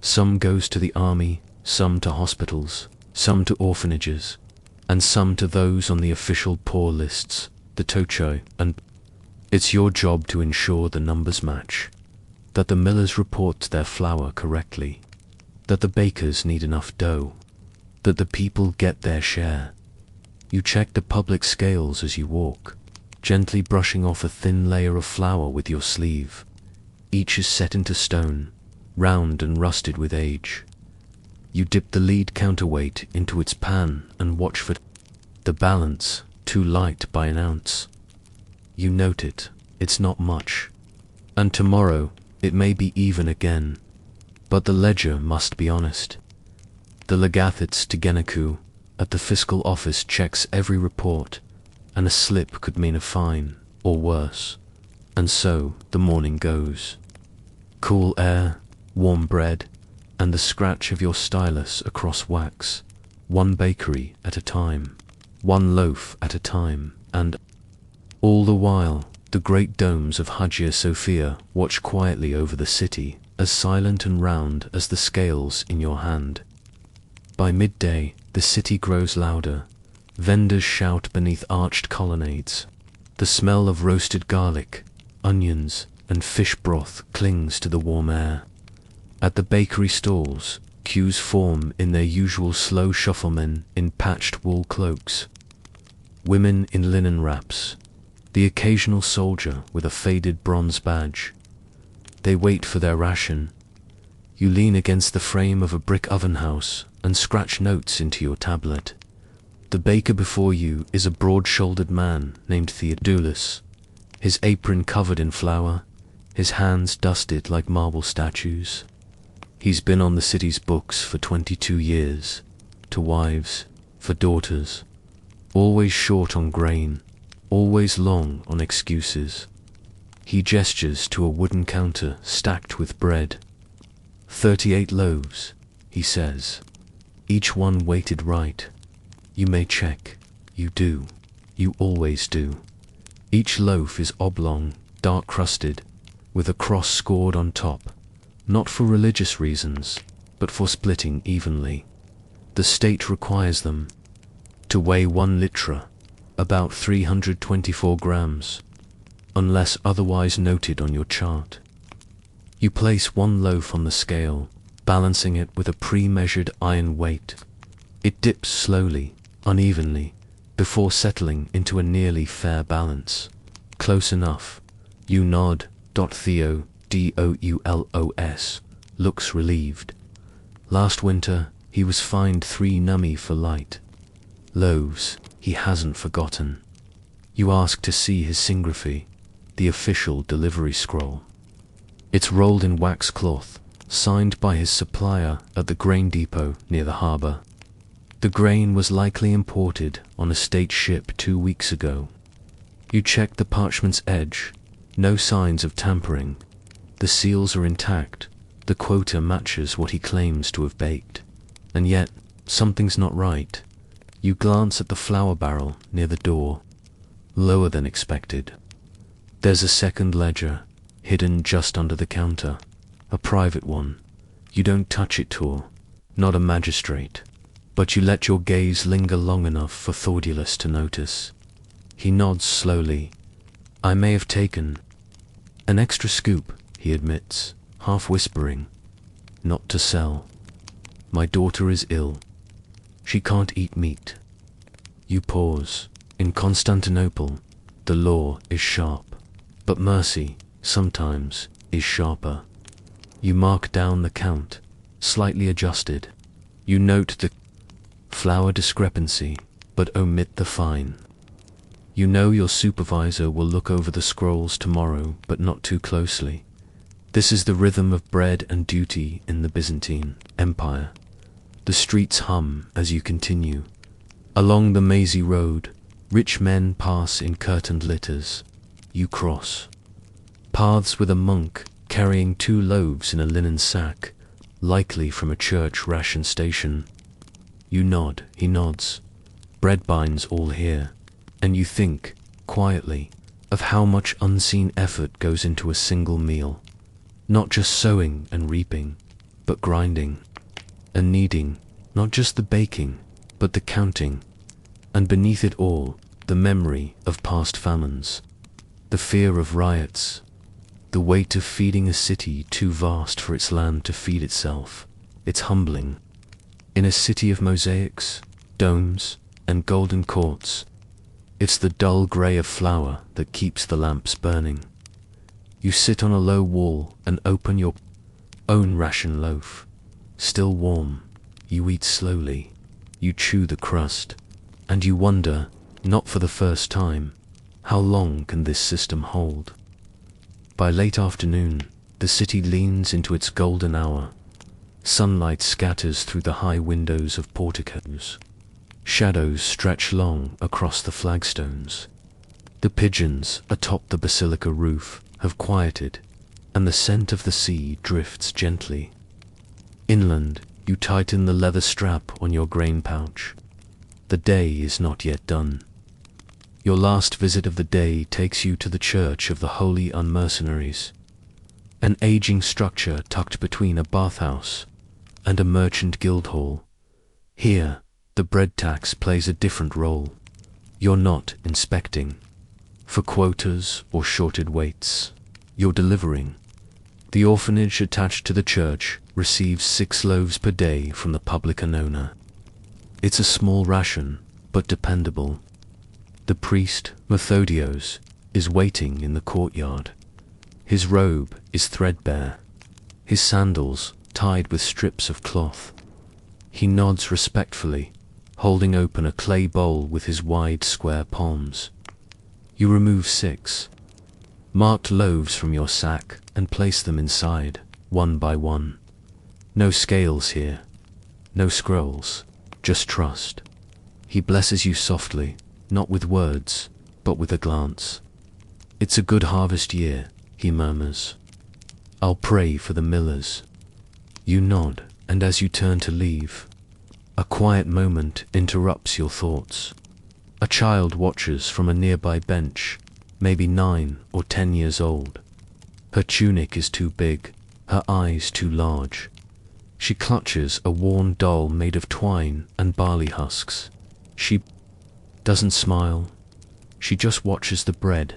Some goes to the army, some to hospitals, some to orphanages, and some to those on the official poor lists, the tochoi, and it's your job to ensure the numbers match, that the millers report their flour correctly, that the bakers need enough dough, that the people get their share. You check the public scales as you walk, gently brushing off a thin layer of flour with your sleeve. Each is set into stone, round and rusted with age. You dip the lead counterweight into its pan and watch for the balance, too light by an ounce. You note it, it's not much. And tomorrow, it may be even again. But the ledger must be honest. The legathits to Genaku at the fiscal office checks every report, and a slip could mean a fine, or worse. And so the morning goes. Cool air, warm bread, and the scratch of your stylus across wax, one bakery at a time, one loaf at a time, and all the while the great domes of Hagia Sophia watch quietly over the city, as silent and round as the scales in your hand. By midday, the city grows louder. Vendors shout beneath arched colonnades. The smell of roasted garlic, onions, and fish broth clings to the warm air. At the bakery stalls, queues form in their usual slow shufflemen in patched wool cloaks. Women in linen wraps. The occasional soldier with a faded bronze badge. They wait for their ration. You lean against the frame of a brick oven house and scratch notes into your tablet. The baker before you is a broad-shouldered man named Theodulus, his apron covered in flour, his hands dusted like marble statues. He's been on the city's books for 22 years, to wives, for daughters, always short on grain, always long on excuses. He gestures to a wooden counter stacked with bread. 38 loaves, he says, each one weighted right. You may check. You do. You always do. Each loaf is oblong, dark-crusted, with a cross scored on top, not for religious reasons, but for splitting evenly. The state requires them to weigh 1 litra, about 324 grams, unless otherwise noted on your chart. You place 1 loaf on the scale, balancing it with a pre-measured iron weight. It dips slowly, unevenly, before settling into a nearly fair balance. Close enough. You nod. Theo, Doulos, looks relieved. Last winter, he was fined 3 nummi for light loaves. He hasn't forgotten. You ask to see his singraphy, the official delivery scroll. It's rolled in wax cloth, signed by his supplier at the grain depot near the harbour. The grain was likely imported on a state ship 2 weeks ago. You check the parchment's edge. No signs of tampering. The seals are intact. The quota matches what he claims to have baked. And yet, something's not right. You glance at the flour barrel near the door. Lower than expected. There's a second ledger, hidden just under the counter. A private one. You don't touch it, Tor. Not a magistrate. But you let your gaze linger long enough for Theodulus to notice. He nods slowly. I may have taken an extra scoop, he admits, half whispering. Not to sell. My daughter is ill. She can't eat meat. You pause. In Constantinople, the law is sharp, but mercy, sometimes, is sharper. You mark down the count, slightly adjusted. You note the flour discrepancy, but omit the fine. You know your supervisor will look over the scrolls tomorrow, but not too closely. This is the rhythm of bread and duty in the Byzantine Empire. The streets hum as you continue. Along the mazy road, rich men pass in curtained litters. You cross. Paths with a monk carrying 2 loaves in a linen sack, likely from a church ration station. You nod, he nods. Bread binds all here. And you think, quietly, of how much unseen effort goes into a single meal. Not just sowing and reaping, but grinding and kneading, not just the baking, but the counting, and beneath it all, the memory of past famines, the fear of riots, the weight of feeding a city too vast for its land to feed itself. It's humbling. In a city of mosaics, domes, and golden courts, it's the dull grey of flour that keeps the lamps burning. You sit on a low wall and open your own ration loaf. Still warm, you eat slowly. You chew the crust, and you wonder, not for the first time, how long can this system hold? By late afternoon, the city leans into its golden hour. Sunlight scatters through the high windows of porticos. Shadows stretch long across the flagstones. The pigeons atop the basilica roof have quieted, and the scent of the sea drifts gently. Inland, you tighten the leather strap on your grain pouch. The day is not yet done. Your last visit of the day takes you to the Church of the Holy Unmercenaries, an aging structure tucked between a bathhouse and a merchant guild hall. Here, the bread tax plays a different role. You're not inspecting for quotas or shorted weights. You're delivering. The orphanage attached to the church receives 6 loaves per day from the public annona. It's a small ration, but dependable. The priest, Methodios, is waiting in the courtyard. His robe is threadbare, his sandals tied with strips of cloth. He nods respectfully, holding open a clay bowl with his wide square palms. You remove 6 marked loaves from your sack and place them inside, one by one. No scales here, no scrolls, just trust. He blesses you softly, not with words, but with a glance. It's a good harvest year, he murmurs. I'll pray for the millers. You nod, and as you turn to leave, a quiet moment interrupts your thoughts. A child watches from a nearby bench, maybe 9 or 10 years old. Her tunic is too big, her eyes too large. She clutches a worn doll made of twine and barley husks. She doesn't smile. She just watches the bread,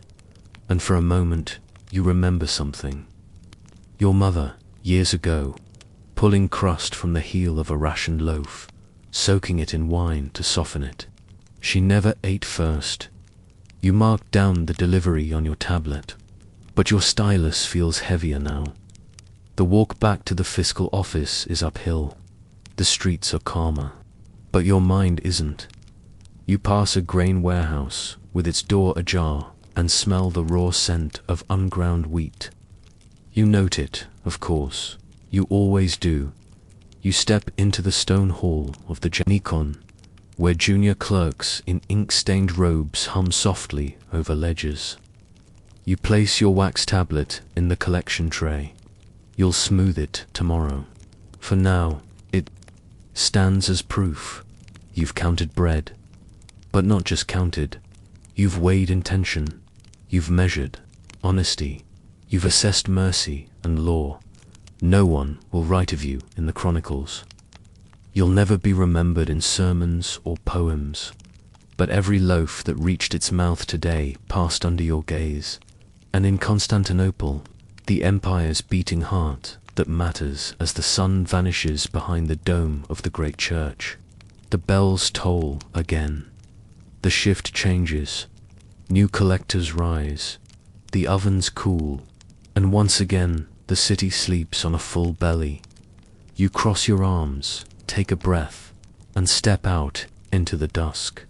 and for a moment you remember something. Your mother, years ago, pulling crust from the heel of a rationed loaf, soaking it in wine to soften it. She never ate first. You mark down the delivery on your tablet, but your stylus feels heavier now. The walk back to the fiscal office is uphill. The streets are calmer, but your mind isn't. You pass a grain warehouse with its door ajar and smell the raw scent of unground wheat. You note it, of course. You always do. You step into the stone hall of the Nikon, where junior clerks in ink-stained robes hum softly over ledgers. You place your wax tablet in the collection tray. You'll smooth it tomorrow. For now, it stands as proof. You've counted bread, but not just counted. You've weighed intention. You've measured honesty. You've assessed mercy and law. No one will write of you in the chronicles. You'll never be remembered in sermons or poems, but every loaf that reached its mouth today passed under your gaze, and in Constantinople, the empire's beating heart that matters as the sun vanishes behind the dome of the great church. The bells toll again. The shift changes. New collectors rise. The ovens cool, and once again the city sleeps on a full belly. You cross your arms, take a breath, and step out into the dusk.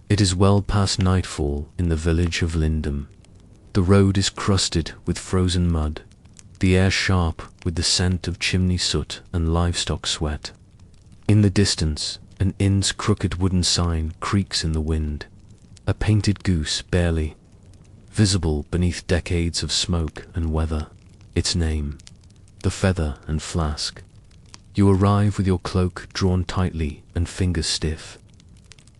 It is well past nightfall in the village of Lindum. The road is crusted with frozen mud, the air sharp with the scent of chimney soot and livestock sweat. In the distance, an inn's crooked wooden sign creaks in the wind, a painted goose barely visible beneath decades of smoke and weather. Its name, the Feather and Flask. You arrive with your cloak drawn tightly and fingers stiff.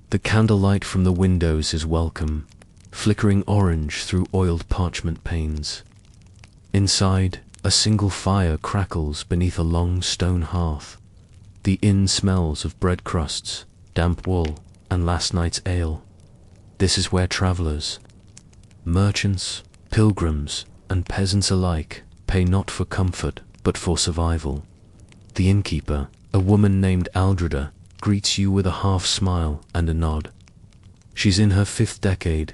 The candlelight from the windows is welcome, flickering orange through oiled parchment panes. Inside, a single fire crackles beneath a long stone hearth. The inn smells of bread crusts, damp wool, and last night's ale. This is where travelers, merchants, pilgrims, and peasants alike pay not for comfort, but for survival. The innkeeper, a woman named Aldrida, greets you with a half smile and a nod. She's in her 5th decade,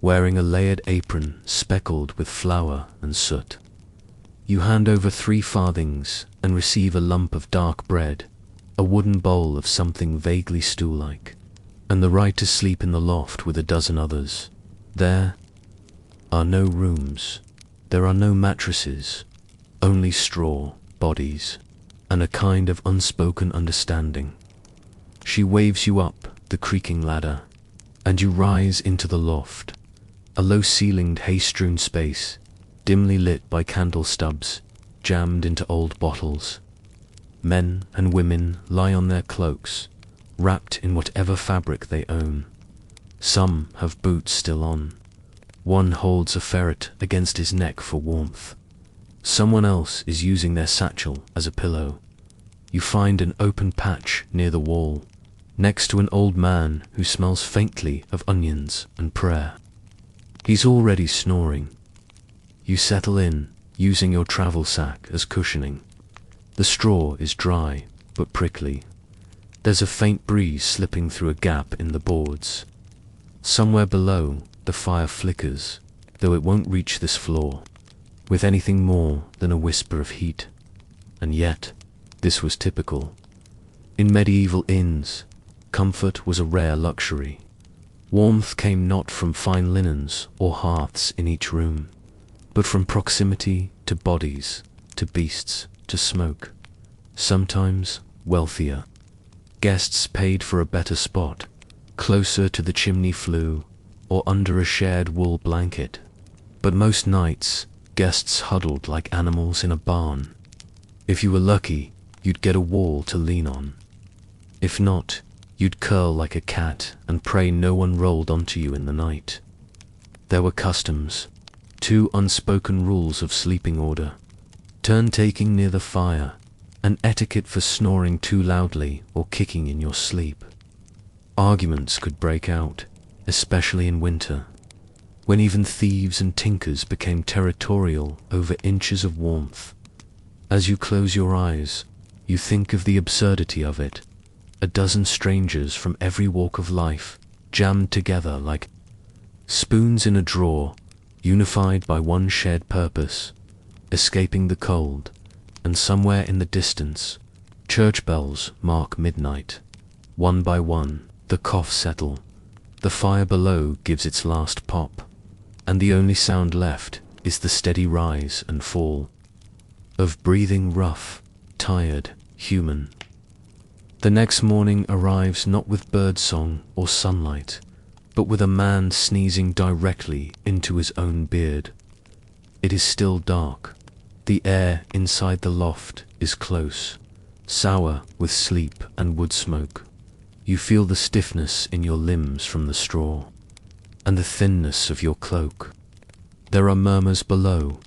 wearing a layered apron speckled with flour and soot. You hand over 3 farthings and receive a lump of dark bread, a wooden bowl of something vaguely stool-like, and the right to sleep in the loft with a dozen others. There are no rooms. There are no mattresses, only straw bodies. and a kind of unspoken understanding. She waves you up the creaking ladder, and you rise into the loft, a low-ceilinged, hay-strewn space, dimly lit by candle stubs jammed into old bottles. Men and women lie on their cloaks, wrapped in whatever fabric they own. Some have boots still on. One holds a ferret against his neck for warmth. Someone else is using their satchel as a pillow. You find an open patch near the wall, next to an old man who smells faintly of onions and prayer. He's already snoring. You settle in, using your travel sack as cushioning. The straw is dry, but prickly. There's a faint breeze slipping through a gap in the boards. Somewhere below, the fire flickers, though it won't reach this floor, with anything more than a whisper of heat. And yet, this was typical. In medieval inns, comfort was a rare luxury. Warmth came not from fine linens or hearths in each room, but from proximity to bodies, to beasts, to smoke. Sometimes wealthier. Guests paid for a better spot, closer to the chimney flue, or under a shared wool blanket. But most nights, guests huddled like animals in a barn. If you were lucky, you'd get a wall to lean on. If not, you'd curl like a cat and pray no one rolled onto you in the night. There were customs, 2 unspoken rules of sleeping order: turn-taking near the fire, and etiquette for snoring too loudly or kicking in your sleep. Arguments could break out, especially in winter, when even thieves and tinkers became territorial over inches of warmth. As you close your eyes, you think of the absurdity of it. A dozen strangers from every walk of life, jammed together like spoons in a drawer, unified by one shared purpose: escaping the cold. And somewhere in the distance, church bells mark midnight. One by one, the coughs settle. The fire below gives its last pop, and the only sound left is the steady rise and fall of breathing rough, tired, human. The next morning arrives not with birdsong or sunlight, but with a man sneezing directly into his own beard. It is still dark. The air inside the loft is close, sour with sleep and wood smoke. You feel the stiffness in your limbs from the straw, and the thinness of your cloak. There are murmurs below,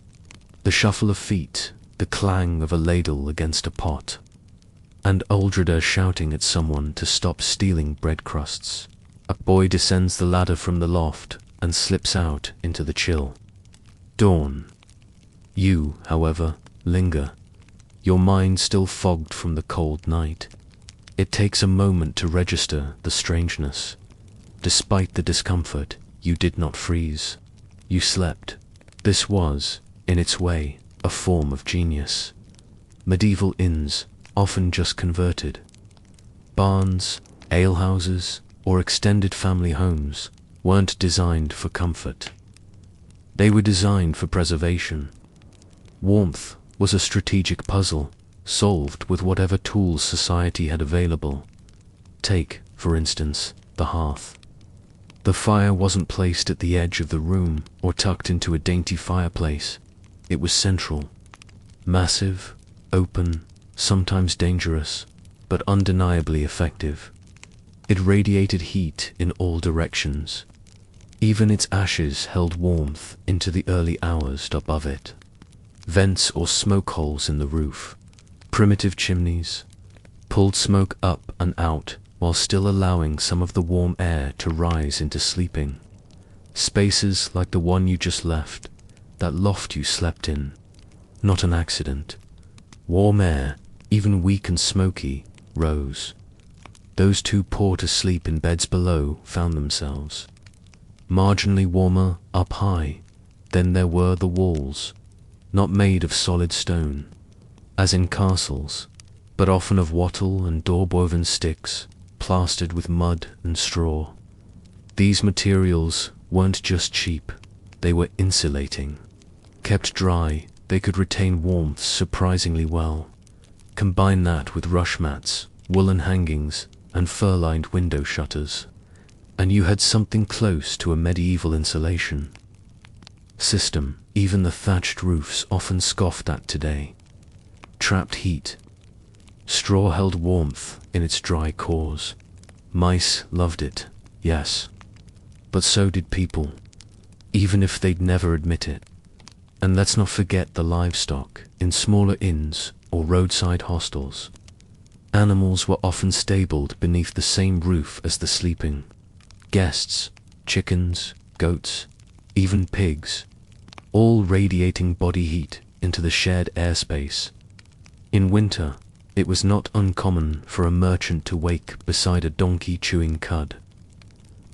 the shuffle of feet, the clang of a ladle against a pot, and Uldrida shouting at someone to stop stealing bread crusts. A boy descends the ladder from the loft and slips out into the chill. Dawn. You, however, linger, your mind still fogged from the cold night. It takes a moment to register the strangeness. Despite the discomfort, you did not freeze. You slept. This was, in its way, a form of genius. Medieval inns, often just converted. Barns, alehouses, or extended family homes weren't designed for comfort. They were designed for preservation. Warmth was a strategic puzzle, solved with whatever tools society had available. Take, for instance, the hearth. The fire wasn't placed at the edge of the room or tucked into a dainty fireplace. It was central. Massive, open, sometimes dangerous, but undeniably effective. It radiated heat in all directions. Even its ashes held warmth into the early hours above it. Vents or smoke holes in the roof, primitive chimneys, pulled smoke up and out while still allowing some of the warm air to rise into sleeping. Spaces like the one you just left, that loft you slept in, not an accident. Warm air, even weak and smoky, rose. Those 2 poor to sleep in beds below found themselves marginally warmer up high. Then there were the walls, not made of solid stone, as in castles, but often of wattle and daub-woven sticks, plastered with mud and straw. These materials weren't just cheap, they were insulating. Kept dry, they could retain warmth surprisingly well. Combine that with rush mats, woolen hangings, and fur-lined window shutters, and you had something close to a medieval insulation system even the thatched roofs often scoffed at today. Trapped heat. Straw held warmth in its dry cores. Mice loved it, yes. But so did people, even if they'd never admit it. And let's not forget the livestock in smaller inns or roadside hostels. Animals were often stabled beneath the same roof as the sleeping guests, chickens, goats, even pigs, all radiating body heat into the shared airspace. In winter, it was not uncommon for a merchant to wake beside a donkey chewing cud.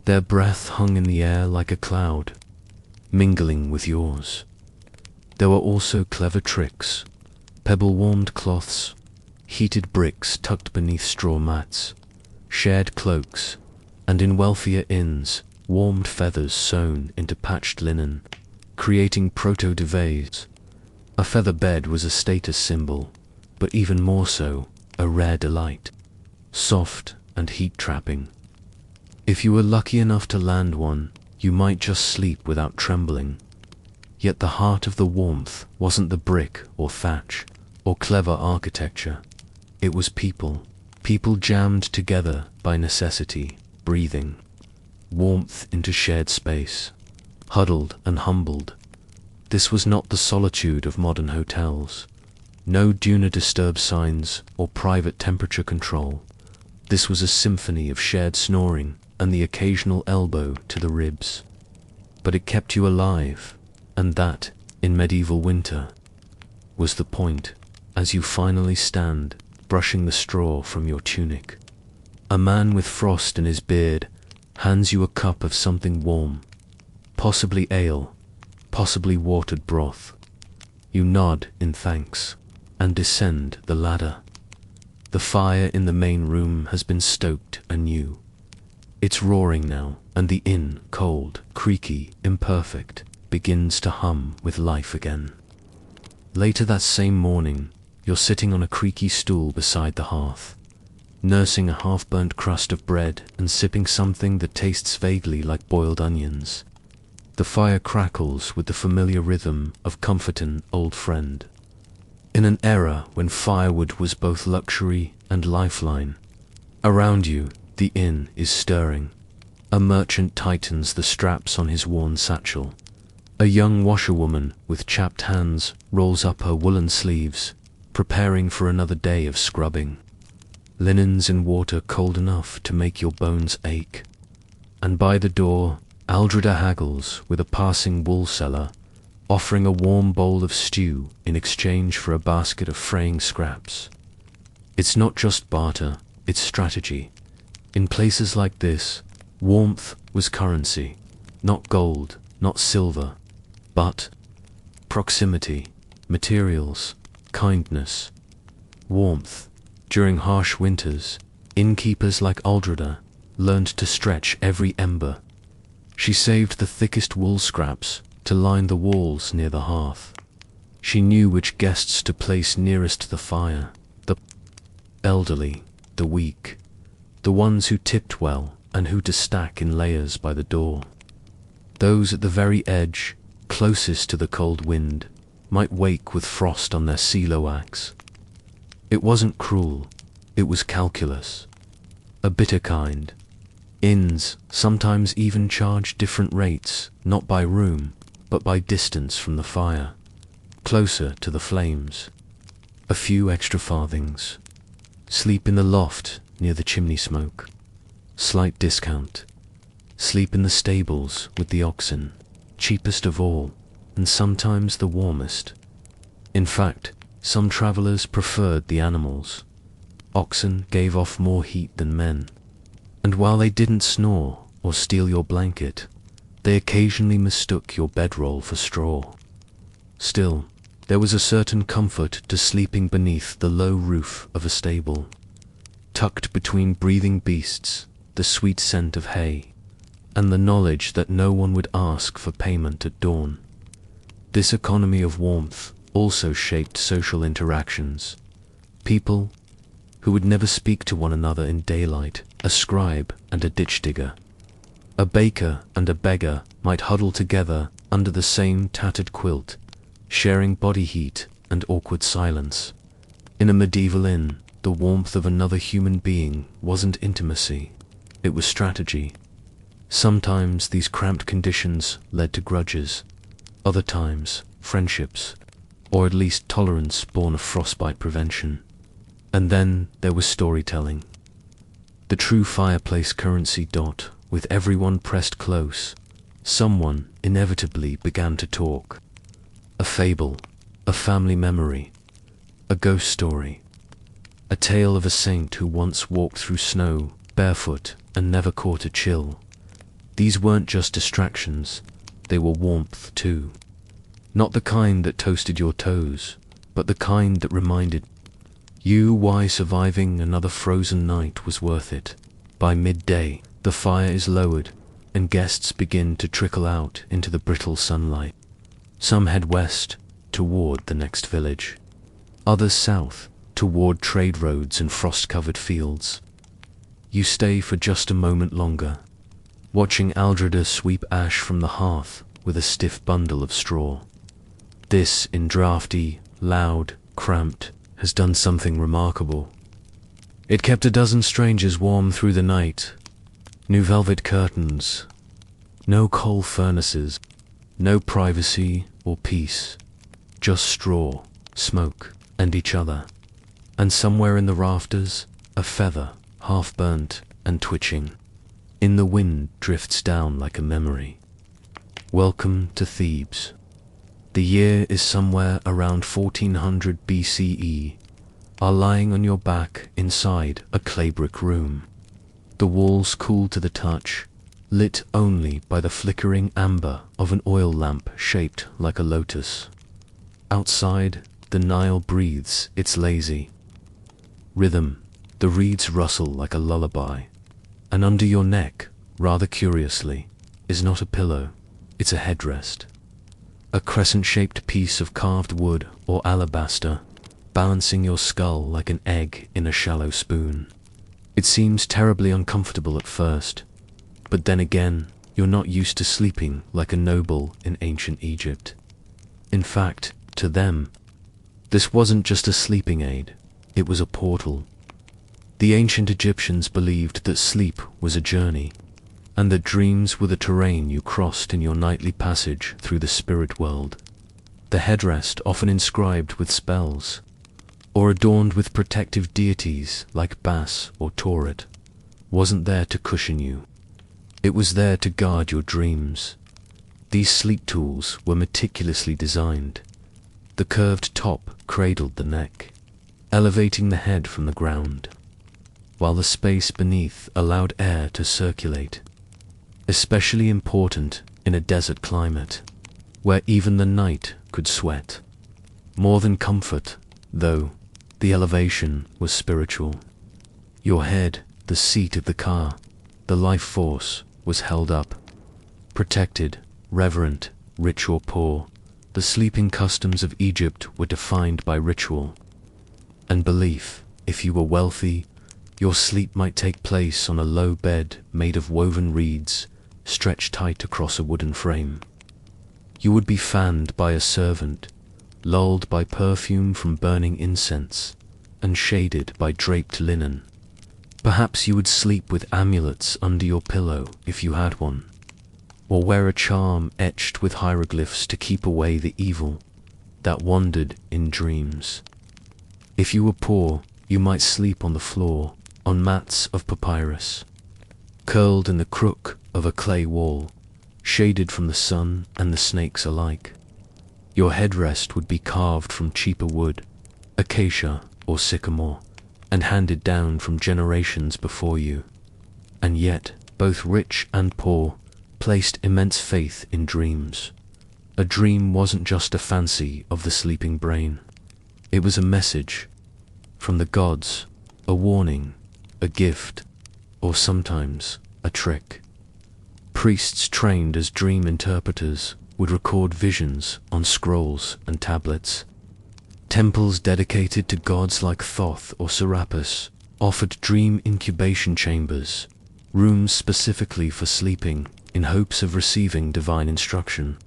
Their breath hung in the air like a cloud, mingling with yours. There were also clever tricks, pebble-warmed cloths, heated bricks tucked beneath straw mats, shared cloaks, and in wealthier inns, warmed feathers sewn into patched linen, creating proto-duvets. A feather bed was a status symbol, but even more so, a rare delight, soft and heat-trapping. If you were lucky enough to land one, you might just sleep without trembling. Yet the heart of the warmth wasn't the brick or thatch or clever architecture. It was people jammed together by necessity, breathing warmth into shared space, huddled and humbled. This was not the solitude of modern hotels. No do not disturb signs or private temperature control. This was a symphony of shared snoring and the occasional elbow to the ribs. But it kept you alive, and that, in medieval winter, was the point, as you finally stand, brushing the straw from your tunic. A man with frost in his beard hands you a cup of something warm, possibly ale, possibly watered broth. You nod in thanks, and descend the ladder. The fire in the main room has been stoked anew. It's roaring now, and the inn, cold, creaky, imperfect, begins to hum with life again. Later that same morning, you're sitting on a creaky stool beside the hearth, nursing a half-burnt crust of bread and sipping something that tastes vaguely like boiled onions. The fire crackles with the familiar rhythm of comforting old friend. In an era when firewood was both luxury and lifeline, around you, the inn is stirring. A merchant tightens the straps on his worn satchel. A young washerwoman with chapped hands rolls up her woolen sleeves, preparing for another day of scrubbing. Linens in water cold enough to make your bones ache. And by the door, Aldrida haggles with a passing wool seller, offering a warm bowl of stew in exchange for a basket of fraying scraps. It's not just barter, it's strategy. In places like this, warmth was currency, not gold, not silver, but proximity, materials, kindness, warmth. During harsh winters, innkeepers like Aldrida learned to stretch every ember. She saved the thickest wool scraps to line the walls near the hearth. She knew which guests to place nearest the fire, the elderly, the weak, the ones who tipped well and who to stack in layers by the door. Those at the very edge, closest to the cold wind, might wake with frost on their coeloax. It wasn't cruel, it was calculus, a bitter kind. Inns sometimes even charged different rates, not by room, but by distance from the fire, closer to the flames. A few extra farthings. Sleep in the loft near the chimney smoke. Slight discount. Sleep in the stables with the oxen, cheapest of all, and sometimes the warmest. In fact, some travelers preferred the animals. Oxen gave off more heat than men, and while they didn't snore or steal your blanket, they occasionally mistook your bedroll for straw. Still, there was a certain comfort to sleeping beneath the low roof of a stable, tucked between breathing beasts, the sweet scent of hay, and the knowledge that no one would ask for payment at dawn. This economy of warmth also shaped social interactions. People who would never speak to one another in daylight, a scribe and a ditch digger. A baker and a beggar might huddle together under the same tattered quilt, sharing body heat and awkward silence. In a medieval inn, the warmth of another human being wasn't intimacy, it was strategy. Sometimes these cramped conditions led to grudges, other times friendships, or at least tolerance born of frostbite prevention. And then there was storytelling. The true fireplace currency. With everyone pressed close, someone inevitably began to talk. A fable, a family memory, a ghost story, a tale of a saint who once walked through snow barefoot and never caught a chill. These weren't just distractions, they were warmth too. Not the kind that toasted your toes, but the kind that reminded you why surviving another frozen night was worth it. By midday, the fire is lowered, and guests begin to trickle out into the brittle sunlight. Some head west, toward the next village. Others south, toward trade roads and frost-covered fields. You stay for just a moment longer, watching Aldrida sweep ash from the hearth with a stiff bundle of straw. This, in draughty, loud, cramped, has done something remarkable. It kept a dozen strangers warm through the night. New velvet curtains, no coal furnaces, no privacy or peace, just straw, smoke, and each other. And somewhere in the rafters, a feather, half burnt and twitching, in the wind drifts down like a memory. Welcome to Thebes. The year is somewhere around 1400 BCE, are lying on your back inside a clay brick room. The walls cool to the touch, lit only by the flickering amber of an oil lamp shaped like a lotus. Outside, the Nile breathes its lazy rhythm, the reeds rustle like a lullaby, and under your neck, rather curiously, is not a pillow, it's a headrest. A crescent-shaped piece of carved wood or alabaster, balancing your skull like an egg in a shallow spoon. It seems terribly uncomfortable at first, but then again, you're not used to sleeping like a noble in ancient Egypt. In fact, to them, this wasn't just a sleeping aid, it was a portal. The ancient Egyptians believed that sleep was a journey, and that dreams were the terrain you crossed in your nightly passage through the spirit world. The headrest, often inscribed with spells, or adorned with protective deities like Bas or Tauret, wasn't there to cushion you. It was there to guard your dreams. These sleep tools were meticulously designed. The curved top cradled the neck, elevating the head from the ground, while the space beneath allowed air to circulate. Especially important in a desert climate, where even the night could sweat. More than comfort, though, the elevation was spiritual. Your head, the seat of the car, the life force, was held up. Protected, reverent, rich or poor, the sleeping customs of Egypt were defined by ritual and belief. If you were wealthy, your sleep might take place on a low bed made of woven reeds, stretched tight across a wooden frame. You would be fanned by a servant, lulled by perfume from burning incense, and shaded by draped linen. Perhaps you would sleep with amulets under your pillow if you had one, or wear a charm etched with hieroglyphs to keep away the evil that wandered in dreams. If you were poor, you might sleep on the floor, on mats of papyrus, curled in the crook of a clay wall, shaded from the sun and the snakes alike. Your headrest would be carved from cheaper wood, acacia or sycamore, and handed down from generations before you. And yet, both rich and poor placed immense faith in dreams. A dream wasn't just a fancy of the sleeping brain. It was a message from the gods, a warning, a gift, or sometimes a trick. Priests trained as dream interpreters would record visions on scrolls and tablets, Temples dedicated to gods like Thoth or Serapis offered dream incubation chambers, rooms specifically for sleeping in hopes of receiving divine instruction.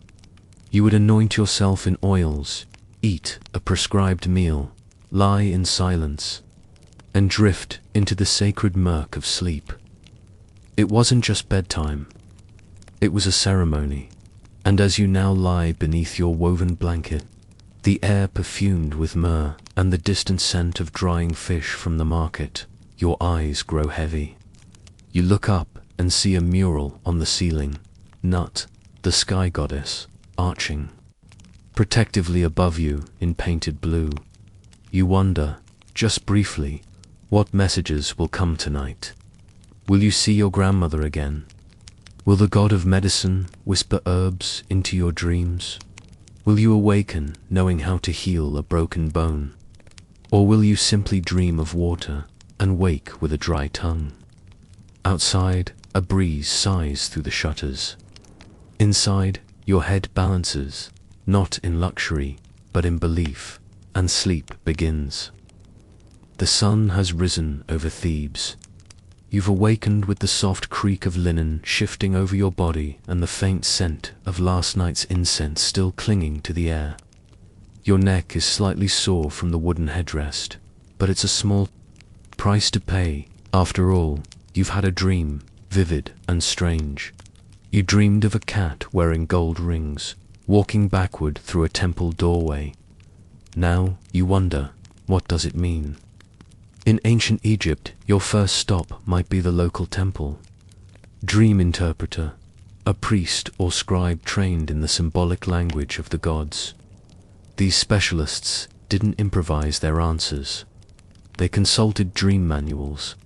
You would anoint yourself in oils, eat a prescribed meal, lie in silence, and drift into the sacred murk of sleep. It wasn't just bedtime. It was a ceremony, and as you now lie beneath your woven blanket, the air perfumed with myrrh and the distant scent of drying fish from the market, your eyes grow heavy. You look up and see a mural on the ceiling, Nut, the sky goddess, arching protectively above you in painted blue. You wonder, just briefly, what messages will come tonight. Will you see your grandmother again? Will the god of medicine whisper herbs into your dreams? Will you awaken knowing how to heal a broken bone? Or will you simply dream of water and wake with a dry tongue? Outside, a breeze sighs through the shutters. Inside, your head balances, not in luxury, but in belief, and sleep begins. The sun has risen over Thebes. You've awakened with the soft creak of linen shifting over your body and the faint scent of last night's incense still clinging to the air. Your neck is slightly sore from the wooden headrest, but it's a small price to pay. After all, you've had a dream, vivid and strange. You dreamed of a cat wearing gold rings, walking backward through a temple doorway. Now you wonder, what does it mean? In ancient Egypt, your first stop might be the local temple. Dream interpreter, a priest or scribe trained in the symbolic language of the gods. These specialists didn't improvise their answers. They consulted dream manuals,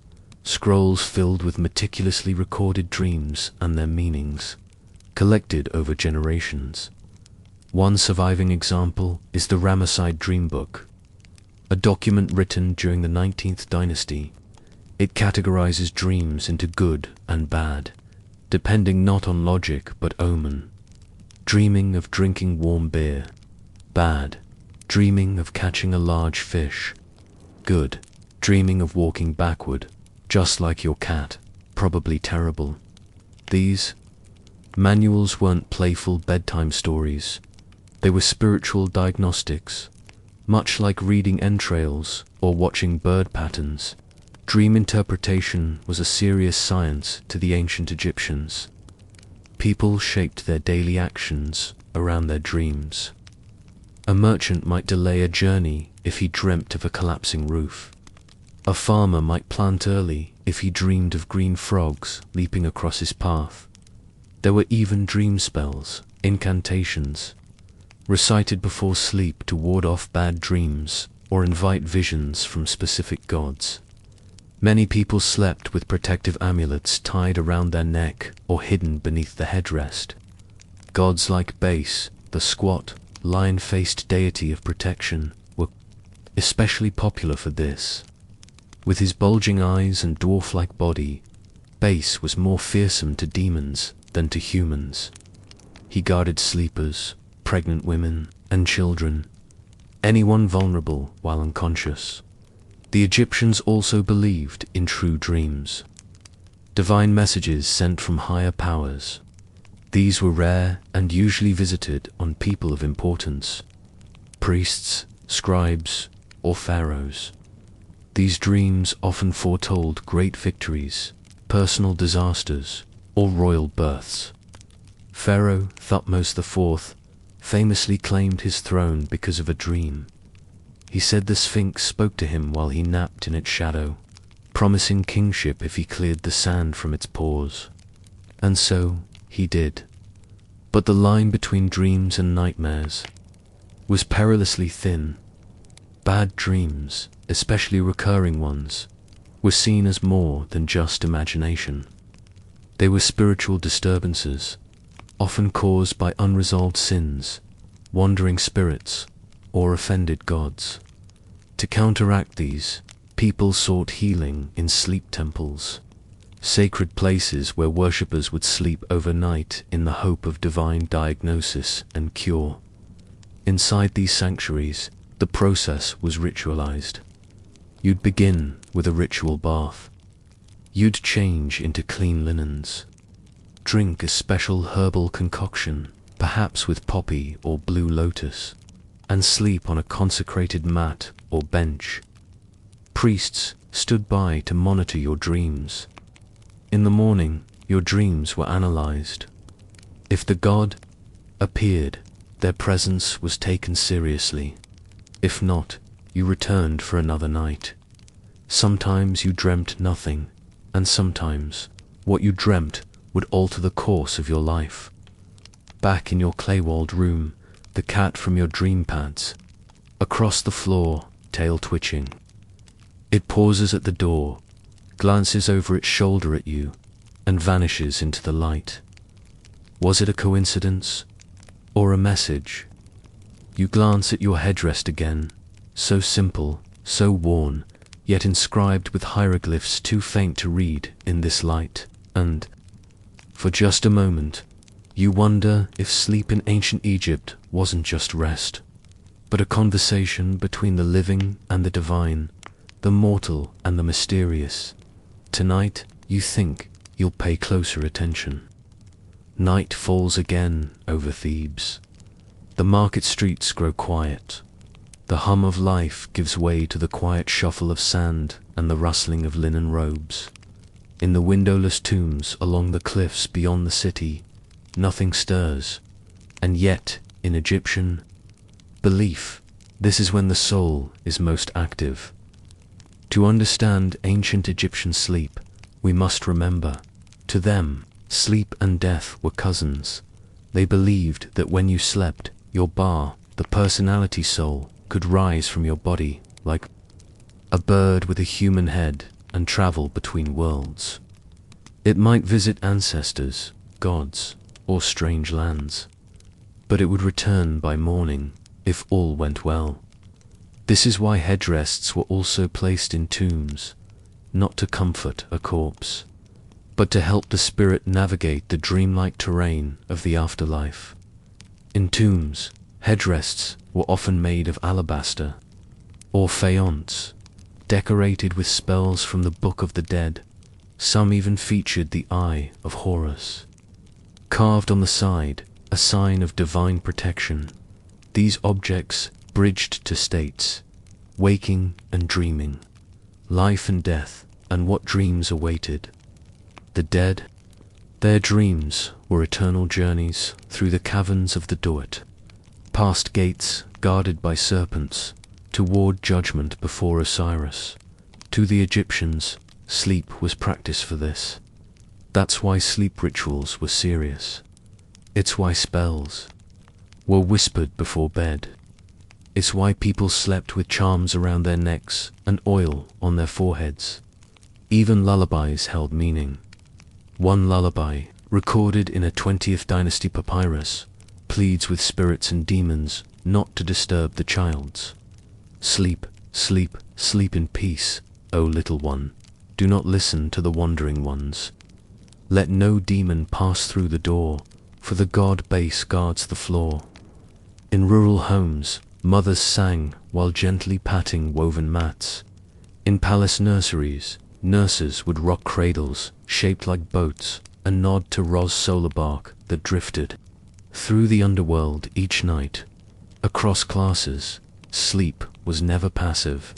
scrolls filled with meticulously recorded dreams and their meanings, collected over generations. One surviving example is the Ramesside Dream Book, a document written during the 19th dynasty. It categorizes dreams into good and bad, depending not on logic but omen. Dreaming of drinking warm beer. Bad. Dreaming of catching a large fish. Good. Dreaming of walking backward, just like your cat. Probably terrible. These manuals weren't playful bedtime stories. They were spiritual diagnostics. Much like reading entrails or watching bird patterns, dream interpretation was a serious science to the ancient Egyptians. People shaped their daily actions around their dreams. A merchant might delay a journey if he dreamt of a collapsing roof. A farmer might plant early if he dreamed of green frogs leaping across his path. There were even dream spells, incantations, recited before sleep to ward off bad dreams or invite visions from specific gods. Many people slept with protective amulets tied around their neck or hidden beneath the headrest. Gods like Base, the squat, lion-faced deity of protection, were especially popular for this. With his bulging eyes and dwarf-like body, Base was more fearsome to demons than to humans. He guarded sleepers, pregnant women, and children, anyone vulnerable while unconscious. The Egyptians also believed in true dreams, divine messages sent from higher powers. These were rare and usually visited on people of importance, priests, scribes, or pharaohs. These dreams often foretold great victories, personal disasters, or royal births. Pharaoh Thutmose IV famously claimed his throne because of a dream. He said the Sphinx spoke to him while he napped in its shadow, promising kingship if he cleared the sand from its pores. And so he did. But the line between dreams and nightmares was perilously thin. Bad dreams, especially recurring ones, were seen as more than just imagination. They were spiritual disturbances, often caused by unresolved sins, wandering spirits, or offended gods. To counteract these, people sought healing in sleep temples, sacred places where worshippers would sleep overnight in the hope of divine diagnosis and cure. Inside these sanctuaries, The process was ritualized. You'd begin with a ritual bath. You'd change into clean linens. Drink a special herbal concoction, perhaps with poppy or blue lotus, and sleep on a consecrated mat or bench. Priests stood by to monitor your dreams. In the morning, your dreams were analyzed. If the god appeared, their presence was taken seriously. If not, you returned for another night. Sometimes you dreamt nothing, and sometimes what you dreamt would alter the course of your life. Back in your clay-walled room, the cat from your dream pads, across the floor, tail twitching. It pauses at the door, glances over its shoulder at you, and vanishes into the light. Was it a coincidence, or a message? You glance at your headrest again, so simple, so worn, yet inscribed with hieroglyphs too faint to read in this light, and, for just a moment, you wonder if sleep in ancient Egypt wasn't just rest, but a conversation between the living and the divine, the mortal and the mysterious. Tonight, you think you'll pay closer attention. Night falls again over Thebes. The market streets grow quiet. The hum of life gives way to the quiet shuffle of sand and the rustling of linen robes. In the windowless tombs along the cliffs beyond the city, nothing stirs. And yet, in Egyptian belief, this is when the soul is most active. To understand ancient Egyptian sleep, we must remember, to them, sleep and death were cousins. They believed that when you slept, your the personality soul, could rise from your body like a bird with a human head and travel between worlds. It might visit ancestors, gods, or strange lands, but it would return by morning if all went well. This is why headrests were also placed in tombs, not to comfort a corpse, but to help the spirit navigate the dreamlike terrain of the afterlife. In tombs, headrests were often made of alabaster or faience, decorated with spells from the Book of the Dead. Some even featured the Eye of Horus, carved on the side, a sign of divine protection. These objects bridged to states, waking and dreaming, life and death, and what dreams awaited. The dead, their dreams were eternal journeys through the caverns of the Duat, past gates guarded by serpents, toward judgment before Osiris. To the Egyptians, sleep was practice for this. That's why sleep rituals were serious. It's why spells were whispered before bed. It's why people slept with charms around their necks and oil on their foreheads. Even lullabies held meaning. One lullaby, recorded in a 20th dynasty papyrus, pleads with spirits and demons not to disturb the child's. Sleep, sleep, sleep in peace, O little one. Do not listen to the wandering ones. Let no demon pass through the door, for the god base guards the floor. In rural homes, mothers sang while gently patting woven mats. In palace nurseries, nurses would rock cradles shaped like boats and nod to Ro's solar bark that drifted through the underworld each night. Across classes, sleep was never passive.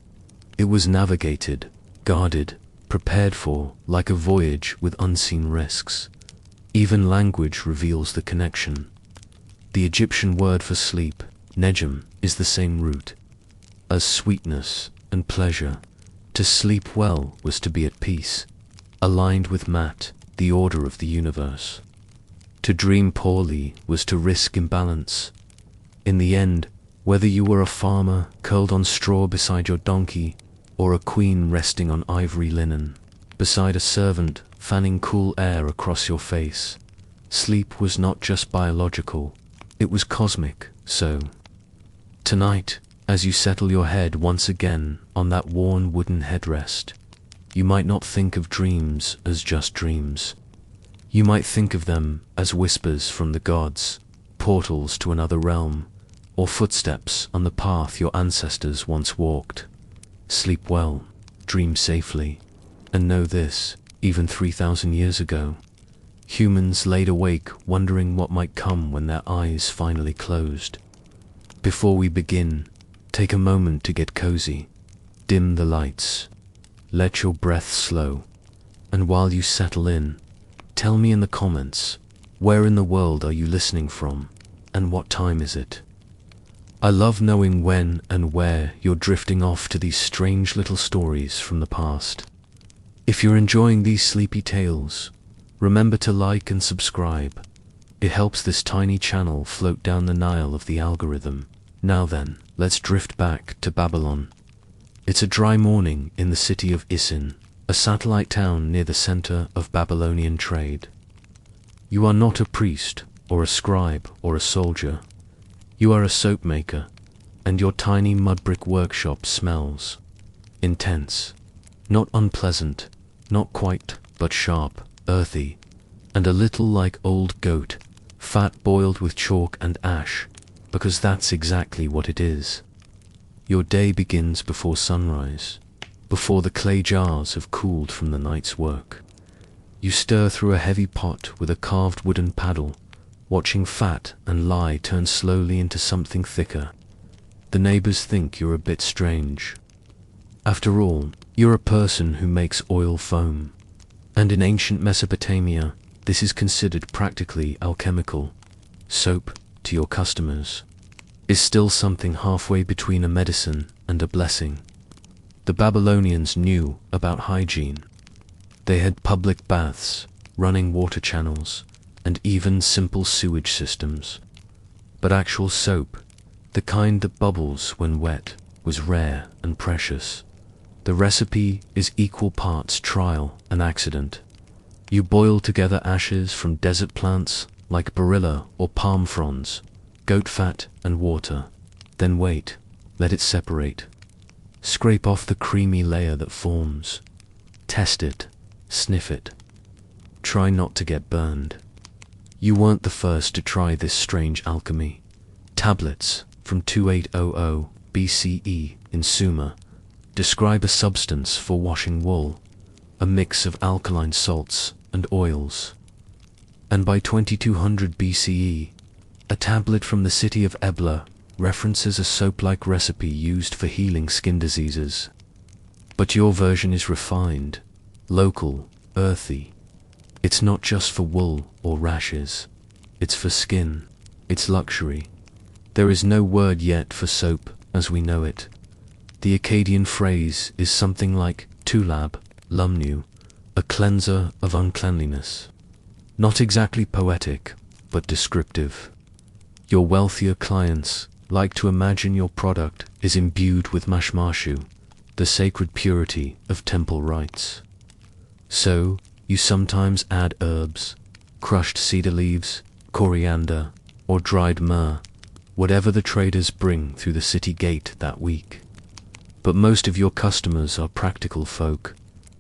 It was navigated, guarded, prepared for, like a voyage with unseen risks. Even language reveals the connection. The Egyptian word for sleep, nejm, is the same root as sweetness and pleasure. To sleep well was to be at peace, aligned with Mat, the order of the universe. To dream poorly was to risk imbalance. In the end, whether you were a farmer curled on straw beside your donkey, or a queen resting on ivory linen, beside a servant fanning cool air across your face, sleep was not just biological, it was cosmic. So, tonight, as you settle your head once again on that worn wooden headrest, you might not think of dreams as just dreams. You might think of them as whispers from the gods, portals to another realm, or footsteps on the path your ancestors once walked. Sleep well, dream safely, and know this, even 3,000 years ago, humans laid awake wondering what might come when their eyes finally closed. Before we begin, take a moment to get cozy, dim the lights, let your breath slow, and while you settle in, tell me in the comments, where in the world are you listening from, and what time is it? I love knowing when and where you're drifting off to these strange little stories from the past. If you're enjoying these sleepy tales, remember to like and subscribe. It helps this tiny channel float down the Nile of the algorithm. Now then, let's drift back to Babylon. It's a dry morning in the city of Isin, a satellite town near the center of Babylonian trade. You are not a priest, or a scribe, or a soldier. You are a soap maker, and your tiny mud brick workshop smells intense, not unpleasant, not quite, but sharp, earthy, and a little like old goat, fat boiled with chalk and ash, because that's exactly what it is. Your day begins before sunrise, before the clay jars have cooled from the night's work. You stir through a heavy pot with a carved wooden paddle, watching fat and lye turn slowly into something thicker. The neighbors think you're a bit strange. After all, you're a person who makes oil foam. And in ancient Mesopotamia, this is considered practically alchemical. Soap, to your customers, is still something halfway between a medicine and a blessing. The Babylonians knew about hygiene. They had public baths, running water channels, and even simple sewage systems. But actual soap, the kind that bubbles when wet, was rare and precious. The recipe is equal parts trial and accident. You boil together ashes from desert plants like barilla or palm fronds, goat fat and water. Then wait, let it separate. Scrape off the creamy layer that forms. Test it, sniff it. Try not to get burned. You weren't the first to try this strange alchemy. Tablets from 2800 BCE in Sumer describe a substance for washing wool, a mix of alkaline salts and oils. And by 2200 BCE, a tablet from the city of Ebla references a soap-like recipe used for healing skin diseases. But your version is refined, local, earthy. It's not just for wool or rashes. It's for skin. It's luxury. There is no word yet for soap as we know it. The Akkadian phrase is something like tulab, lumnu, a cleanser of uncleanliness. Not exactly poetic, but descriptive. Your wealthier clients like to imagine your product is imbued with mashmashu, the sacred purity of temple rites. So, you sometimes add herbs, crushed cedar leaves, coriander, or dried myrrh, whatever the traders bring through the city gate that week. But most of your customers are practical folk,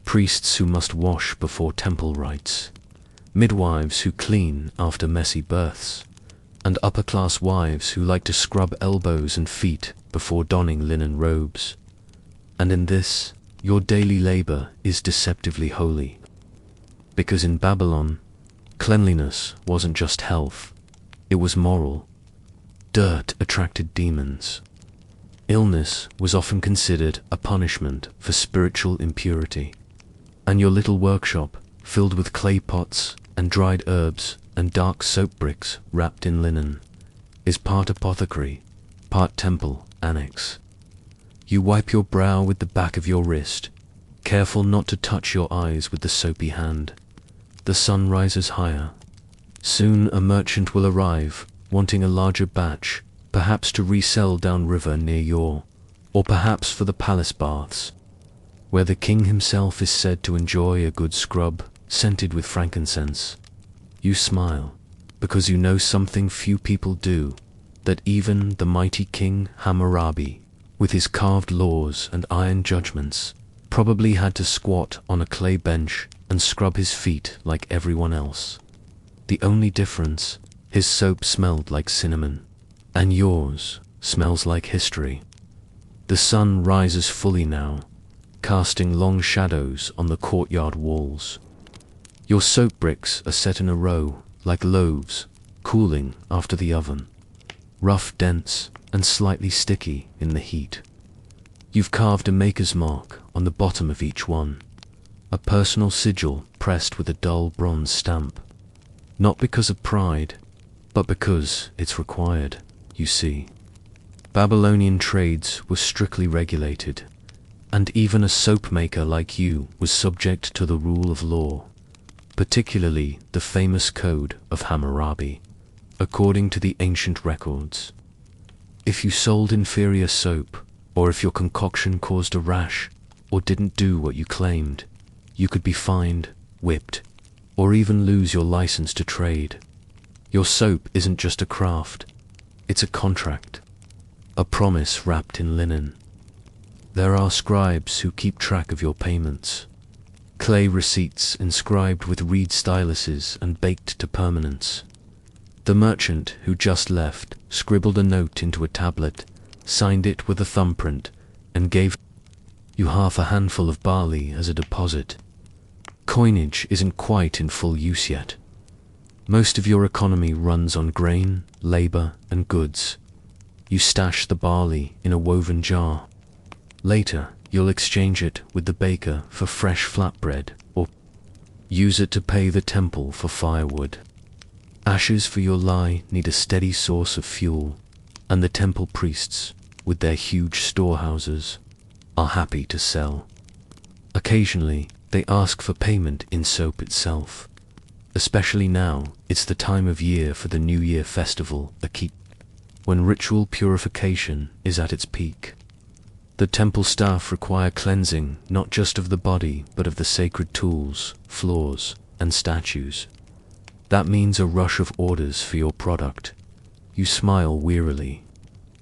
priests who must wash before temple rites, midwives who clean after messy births, and upper-class wives who like to scrub elbows and feet before donning linen robes. And in this, your daily labor is deceptively holy. Because in Babylon, cleanliness wasn't just health, it was moral. Dirt attracted demons. Illness was often considered a punishment for spiritual impurity. And your little workshop, filled with clay pots and dried herbs and dark soap bricks wrapped in linen, is part apothecary, part temple annex. You wipe your brow with the back of your wrist, careful not to touch your eyes with the soapy hand. The sun rises higher. Soon a merchant will arrive, wanting a larger batch, perhaps to resell downriver near Yor, or perhaps for the palace baths, where the king himself is said to enjoy a good scrub, scented with frankincense. You smile, because you know something few people do, that even the mighty King Hammurabi, with his carved laws and iron judgments, probably had to squat on a clay bench and scrub his feet like everyone else. The only difference, his soap smelled like cinnamon. And yours smells like history. The sun rises fully now, casting long shadows on the courtyard walls. Your soap bricks are set in a row, like loaves, cooling after the oven, rough, dense, and slightly sticky in the heat. You've carved a maker's mark on the bottom of each one, a personal sigil pressed with a dull bronze stamp. Not because of pride, but because it's required, you see. Babylonian trades were strictly regulated, and even a soap maker like you was subject to the rule of law, particularly the famous Code of Hammurabi, according to the ancient records. If you sold inferior soap, or if your concoction caused a rash, or didn't do what you claimed, you could be fined, whipped, or even lose your license to trade. Your soap isn't just a craft, it's a contract, a promise wrapped in linen. There are scribes who keep track of your payments, clay receipts inscribed with reed styluses and baked to permanence. The merchant who just left scribbled a note into a tablet, signed it with a thumbprint, and gave you half a handful of barley as a deposit. Coinage isn't quite in full use yet. Most of your economy runs on grain, labor, and goods. You stash the barley in a woven jar. Later, you'll exchange it with the baker for fresh flatbread, or use it to pay the temple for firewood. Ashes for your lie need a steady source of fuel, and the temple priests, with their huge storehouses, are happy to sell. Occasionally, they ask for payment in soap itself. Especially now, it's the time of year for the New Year festival, Akit, when ritual purification is at its peak. The temple staff require cleansing not just of the body, but of the sacred tools, floors, and statues. That means a rush of orders for your product. You smile wearily.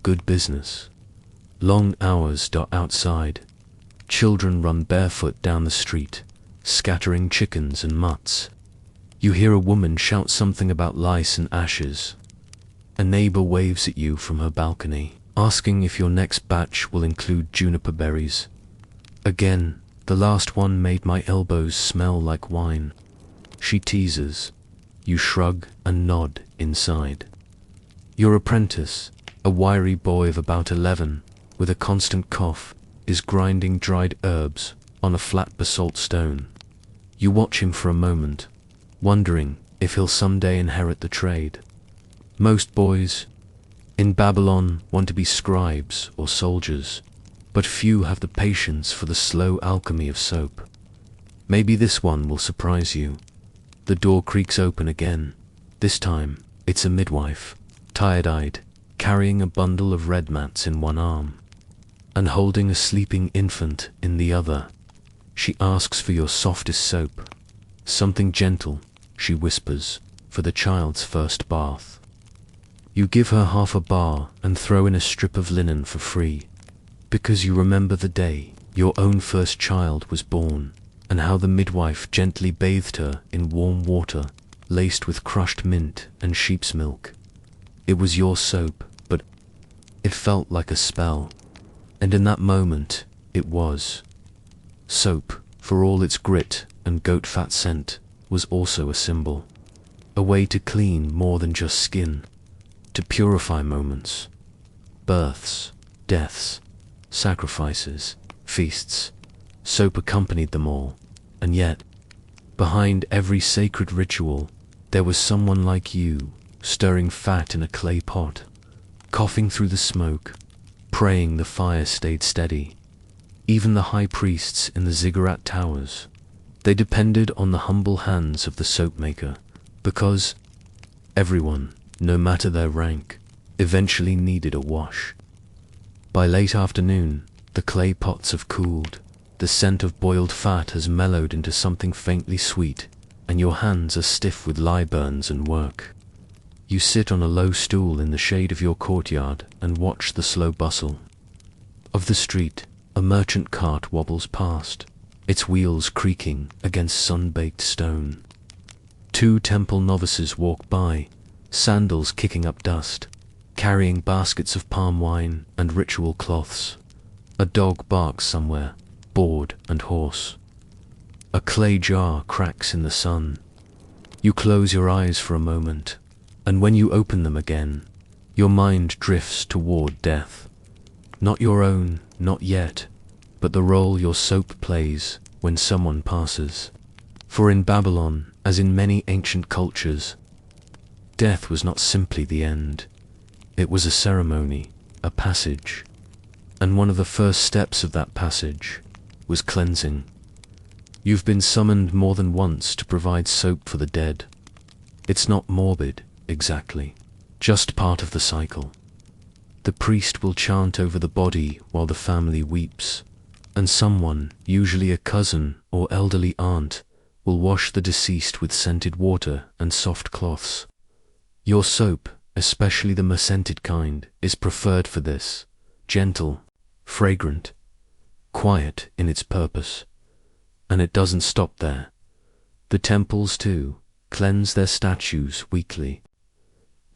Good business. Long hours dot outside. Children run barefoot down the street, scattering chickens and mutts. You hear a woman shout something about lice and ashes. A neighbor waves at you from her balcony, asking if your next batch will include juniper berries. Again, the last one made my elbows smell like wine. She teases. You shrug and nod inside. Your apprentice, a wiry boy of about 11, with a constant cough, is grinding dried herbs on a flat basalt stone. You watch him for a moment, wondering if he'll someday inherit the trade. Most boys in Babylon want to be scribes or soldiers, but few have the patience for the slow alchemy of soap. Maybe this one will surprise you. The door creaks open again. This time, it's a midwife, tired-eyed, carrying a bundle of red mats in one arm, and holding a sleeping infant in the other. She asks for your softest soap, something gentle, she whispers, for the child's first bath. You give her half a bar and throw in a strip of linen for free, because you remember the day your own first child was born, and how the midwife gently bathed her in warm water laced with crushed mint and sheep's milk. It was your soap, but it felt like a spell, and in that moment it was. Soap, for all its grit and goat fat scent, was also a symbol, a way to clean more than just skin, to purify moments, births, deaths, sacrifices, feasts. Soap accompanied them all, and yet, behind every sacred ritual, there was someone like you, stirring fat in a clay pot, coughing through the smoke, praying the fire stayed steady. Even the high priests in the ziggurat towers, they depended on the humble hands of the soap maker, because everyone, no matter their rank, eventually needed a wash. By late afternoon, the clay pots have cooled, the scent of boiled fat has mellowed into something faintly sweet, and your hands are stiff with lye burns and work. You sit on a low stool in the shade of your courtyard and watch the slow bustle of the street. A merchant cart wobbles past, its wheels creaking against sun-baked stone. 2 temple novices walk by, sandals kicking up dust. carrying baskets of palm wine and ritual cloths. A dog barks somewhere, bored and hoarse. A clay jar cracks in the sun. You close your eyes for a moment, and when you open them again, your mind drifts toward death. Not your own, not yet, but the role your soap plays when someone passes. For in Babylon, as in many ancient cultures, death was not simply the end. It was a ceremony, a passage. And one of the first steps of that passage was cleansing. You've been summoned more than once to provide soap for the dead. It's not morbid, exactly, just part of the cycle. The priest will chant over the body while the family weeps, and someone, usually a cousin or elderly aunt, will wash the deceased with scented water and soft cloths. Your soap, especially the scented kind, is preferred for this, gentle, fragrant, quiet in its purpose. And it doesn't stop there. The temples, too, cleanse their statues weekly.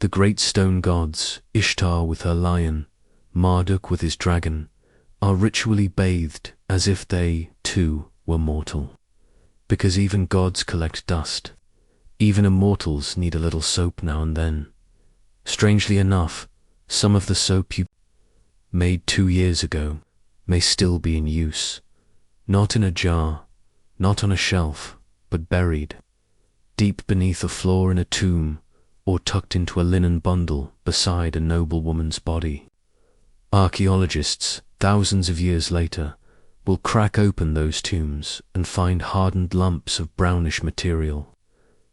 The great stone gods, Ishtar with her lion, Marduk with his dragon, are ritually bathed as if they, too, were mortal. Because even gods collect dust. Even immortals need a little soap now and then. Strangely enough, some of the soap you made 2 years ago may still be in use. Not in a jar, not on a shelf, but buried, deep beneath a floor in a tomb, or tucked into a linen bundle beside a noble woman's body. Archaeologists, thousands of years later, will crack open those tombs and find hardened lumps of brownish material.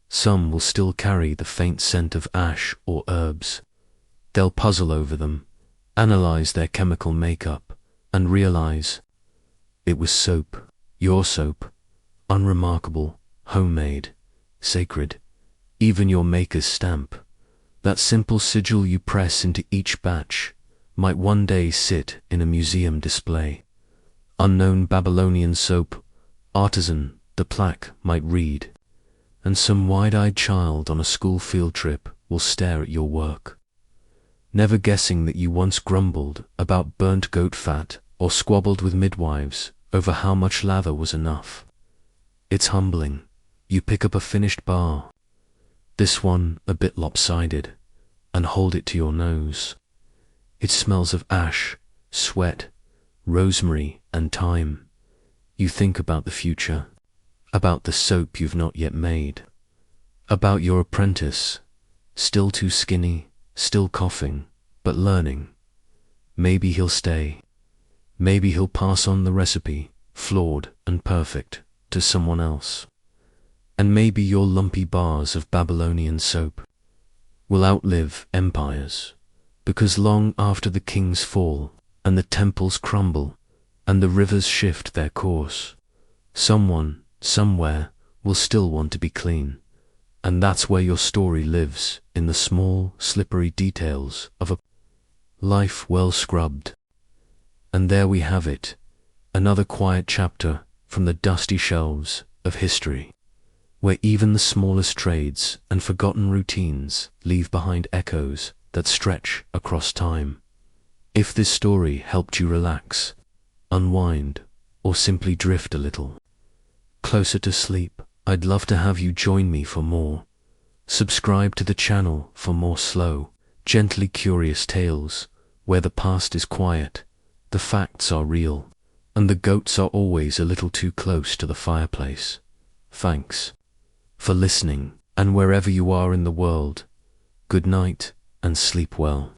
Some will still carry the faint scent of ash or herbs. They'll puzzle over them, analyze their chemical makeup, and realize it was soap, your soap, unremarkable, homemade, sacred, even your maker's stamp. That simple sigil you press into each batch might one day sit in a museum display. Unknown Babylonian soap, artisan, the plaque might read, and some wide-eyed child on a school field trip will stare at your work, never guessing that you once grumbled about burnt goat fat or squabbled with midwives over how much lather was enough. It's humbling. You pick up a finished bar, this one a bit lopsided, and hold it to your nose. It smells of ash, sweat, rosemary, and thyme. You think about the future, about the soap you've not yet made, about your apprentice, still too skinny, still coughing, but learning. Maybe he'll stay. Maybe he'll pass on the recipe, flawed and perfect, to someone else. And maybe your lumpy bars of Babylonian soap will outlive empires, because long after the kings fall, and the temples crumble, and the rivers shift their course, someone, somewhere, will still want to be clean. And that's where your story lives, in the small, slippery details of a life well scrubbed. And there we have it, another quiet chapter from the dusty shelves of history, where even the smallest trades and forgotten routines leave behind echoes that stretch across time. If this story helped you relax, unwind, or simply drift a little closer to sleep, I'd love to have you join me for more. Subscribe to the channel for more slow, gently curious tales, where the past is quiet, the facts are real, and the goats are always a little too close to the fireplace. Thanks for listening, and wherever you are in the world, good night and sleep well.